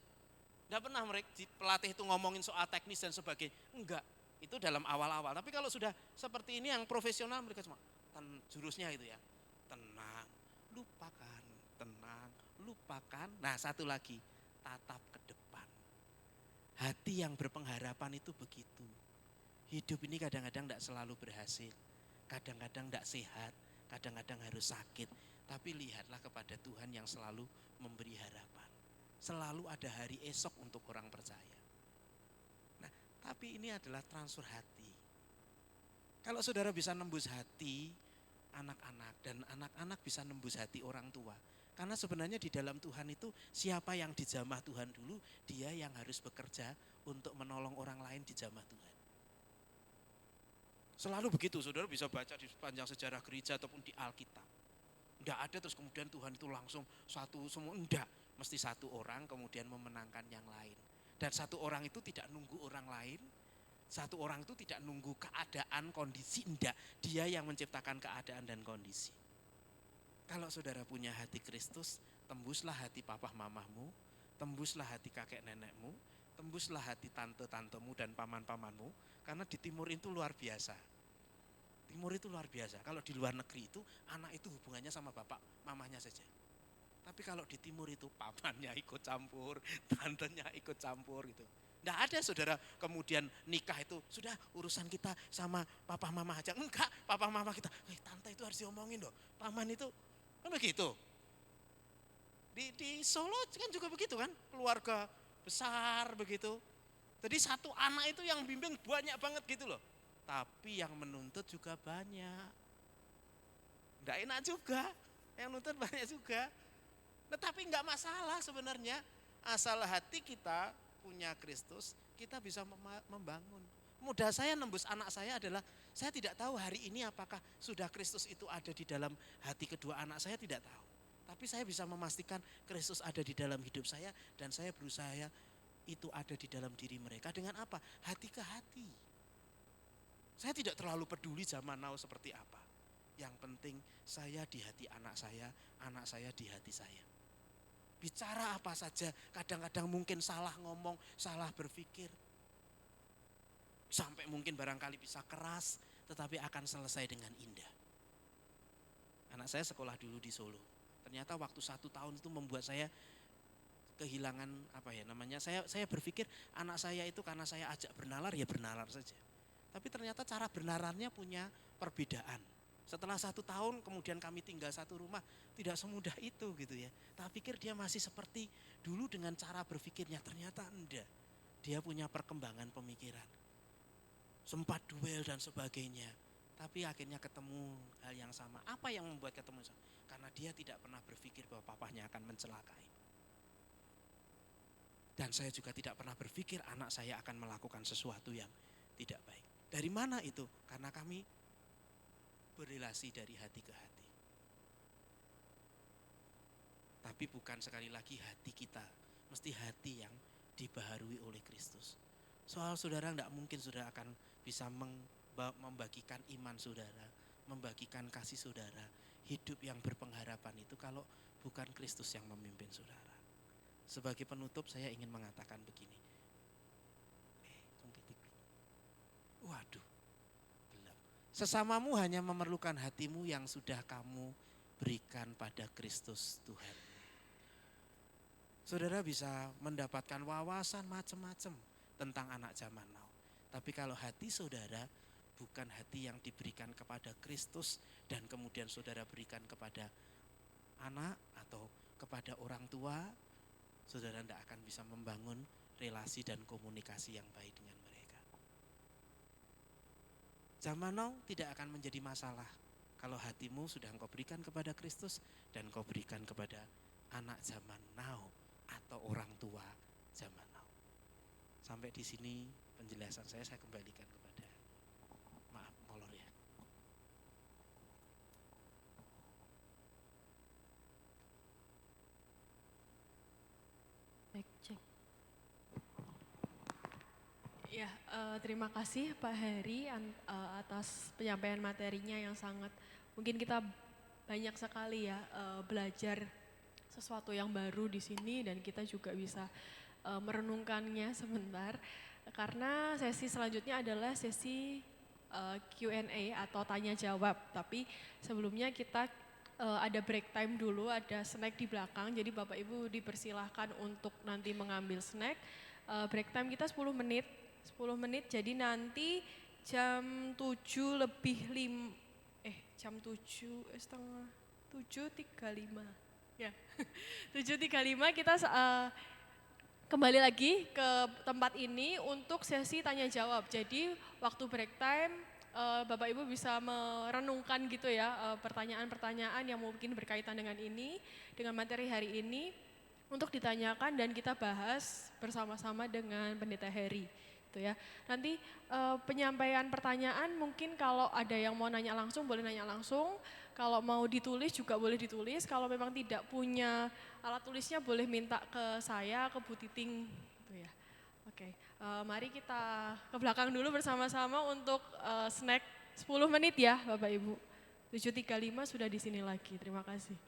Enggak pernah pelatih itu ngomongin soal teknis dan sebagainya. Enggak. Itu dalam awal-awal. Tapi kalau sudah seperti ini yang profesional mereka cuma jurusnya itu ya. Tenang, lupakan, tenang, lupakan. Nah satu lagi, tatap ke depan. Hati yang berpengharapan itu begitu. Hidup ini kadang-kadang tidak selalu berhasil. Kadang-kadang tidak sehat, kadang-kadang harus sakit. Tapi lihatlah kepada Tuhan yang selalu memberi harapan. Selalu ada hari esok untuk orang percaya. Tapi ini adalah transfer hati. Kalau saudara bisa nembus hati anak-anak dan anak-anak bisa nembus hati orang tua. Karena sebenarnya di dalam Tuhan itu siapa yang dijamah Tuhan dulu, dia yang harus bekerja untuk menolong orang lain dijamah Tuhan. Selalu begitu, saudara bisa baca di sepanjang sejarah gereja ataupun di Alkitab. Enggak ada terus kemudian Tuhan itu langsung satu semua, enggak. Mesti satu orang kemudian memenangkan yang lain. Dan satu orang itu tidak nunggu orang lain, satu orang itu tidak nunggu keadaan, kondisi, enggak. Dia yang menciptakan keadaan dan kondisi. Kalau saudara punya hati Kristus, tembuslah hati papa mamahmu, tembuslah hati kakek nenekmu, tembuslah hati tante-tantemu dan paman-pamanmu, karena di timur itu luar biasa. Timur itu luar biasa. Kalau di luar negeri itu anak itu hubungannya sama bapak mamahnya saja. Tapi kalau di timur itu pamannya ikut campur, tantenya ikut campur gitu. Tidak ada saudara kemudian nikah itu sudah urusan kita sama papa mama aja. Enggak, papa mama kita, tante itu harus diomongin loh. Paman itu kan begitu. Di Solo kan juga begitu kan, keluarga besar begitu. Jadi satu anak itu yang bimbing banyak banget gitu loh. Tapi yang menuntut juga banyak. Tidak enak juga, yang menuntut banyak juga. Tetapi enggak masalah sebenarnya. Asal hati kita punya Kristus, kita bisa membangun. Mudah saya nembus anak saya adalah, saya tidak tahu hari ini apakah sudah Kristus itu ada di dalam hati kedua anak saya, tidak tahu. Tapi saya bisa memastikan Kristus ada di dalam hidup saya dan saya berusaha itu ada di dalam diri mereka dengan apa? Hati ke hati. Saya tidak terlalu peduli zaman now seperti apa. Yang penting saya di hati anak saya di hati saya. Bicara apa saja, kadang-kadang mungkin salah ngomong, salah berpikir. Sampai mungkin barangkali bisa keras, tetapi akan selesai dengan indah. Anak saya sekolah dulu di Solo. Ternyata waktu 1 tahun itu membuat saya kehilangan saya berpikir anak saya itu karena saya ajak bernalar ya bernalar saja. Tapi ternyata cara bernalarnya punya perbedaan. Setelah 1 tahun kemudian kami tinggal satu rumah, tidak semudah itu gitu ya. Tak pikir dia masih seperti dulu dengan cara berpikirnya, ternyata enggak. Dia punya perkembangan pemikiran. Sempat duel dan sebagainya. Tapi akhirnya ketemu hal yang sama. Apa yang membuat ketemu sama? Karena dia tidak pernah berpikir bahwa papahnya akan mencelakai. Dan saya juga tidak pernah berpikir anak saya akan melakukan sesuatu yang tidak baik. Dari mana itu? Karena kami berrelasi dari hati ke hati. Tapi bukan sekali lagi hati kita, mesti hati yang dibaharui oleh Kristus. Soal saudara tidak mungkin saudara akan bisa membagikan iman saudara, membagikan kasih saudara, hidup yang berpengharapan itu kalau bukan Kristus yang memimpin saudara. Sebagai penutup saya ingin mengatakan begini. Waduh. Sesamamu hanya memerlukan hatimu yang sudah kamu berikan pada Kristus Tuhan. Saudara bisa mendapatkan wawasan macam-macam tentang anak zaman now. Tapi kalau hati saudara bukan hati yang diberikan kepada Kristus dan kemudian saudara berikan kepada anak atau kepada orang tua, saudara tidak akan bisa membangun relasi dan komunikasi yang baik dengan mereka. Zaman now tidak akan menjadi masalah kalau hatimu sudah engkau berikan kepada Kristus dan engkau berikan kepada anak zaman now atau orang tua zaman now. Sampai di sini penjelasan saya kembalikan kepada molor ya. Baik, cek. Ya, terima kasih Pak Heri atas penyampaian materinya yang sangat, mungkin kita banyak sekali ya belajar sesuatu yang baru di sini dan kita juga bisa merenungkannya sebentar. Karena sesi selanjutnya adalah sesi Q&A atau tanya jawab. Tapi sebelumnya kita ada break time dulu, ada snack di belakang. Jadi Bapak Ibu dipersilahkan untuk nanti mengambil snack. Break time kita 10 menit. 10 menit, jadi nanti jam 7 lebih jam 7:35 ya 7:35 kita kembali lagi ke tempat ini untuk sesi tanya jawab. Jadi waktu break time Bapak Ibu bisa merenungkan gitu ya pertanyaan-pertanyaan yang mungkin berkaitan dengan ini, dengan materi hari ini untuk ditanyakan dan kita bahas bersama-sama dengan Pendeta Heri. Gitu ya. Nanti penyampaian pertanyaan mungkin kalau ada yang mau nanya langsung boleh nanya langsung, kalau mau ditulis juga boleh ditulis, kalau memang tidak punya alat tulisnya boleh minta ke saya, ke Bu Titing gitu ya. Oke, mari kita ke belakang dulu bersama-sama untuk snack 10 menit ya Bapak Ibu. 7:35 sudah di sini lagi. Terima kasih.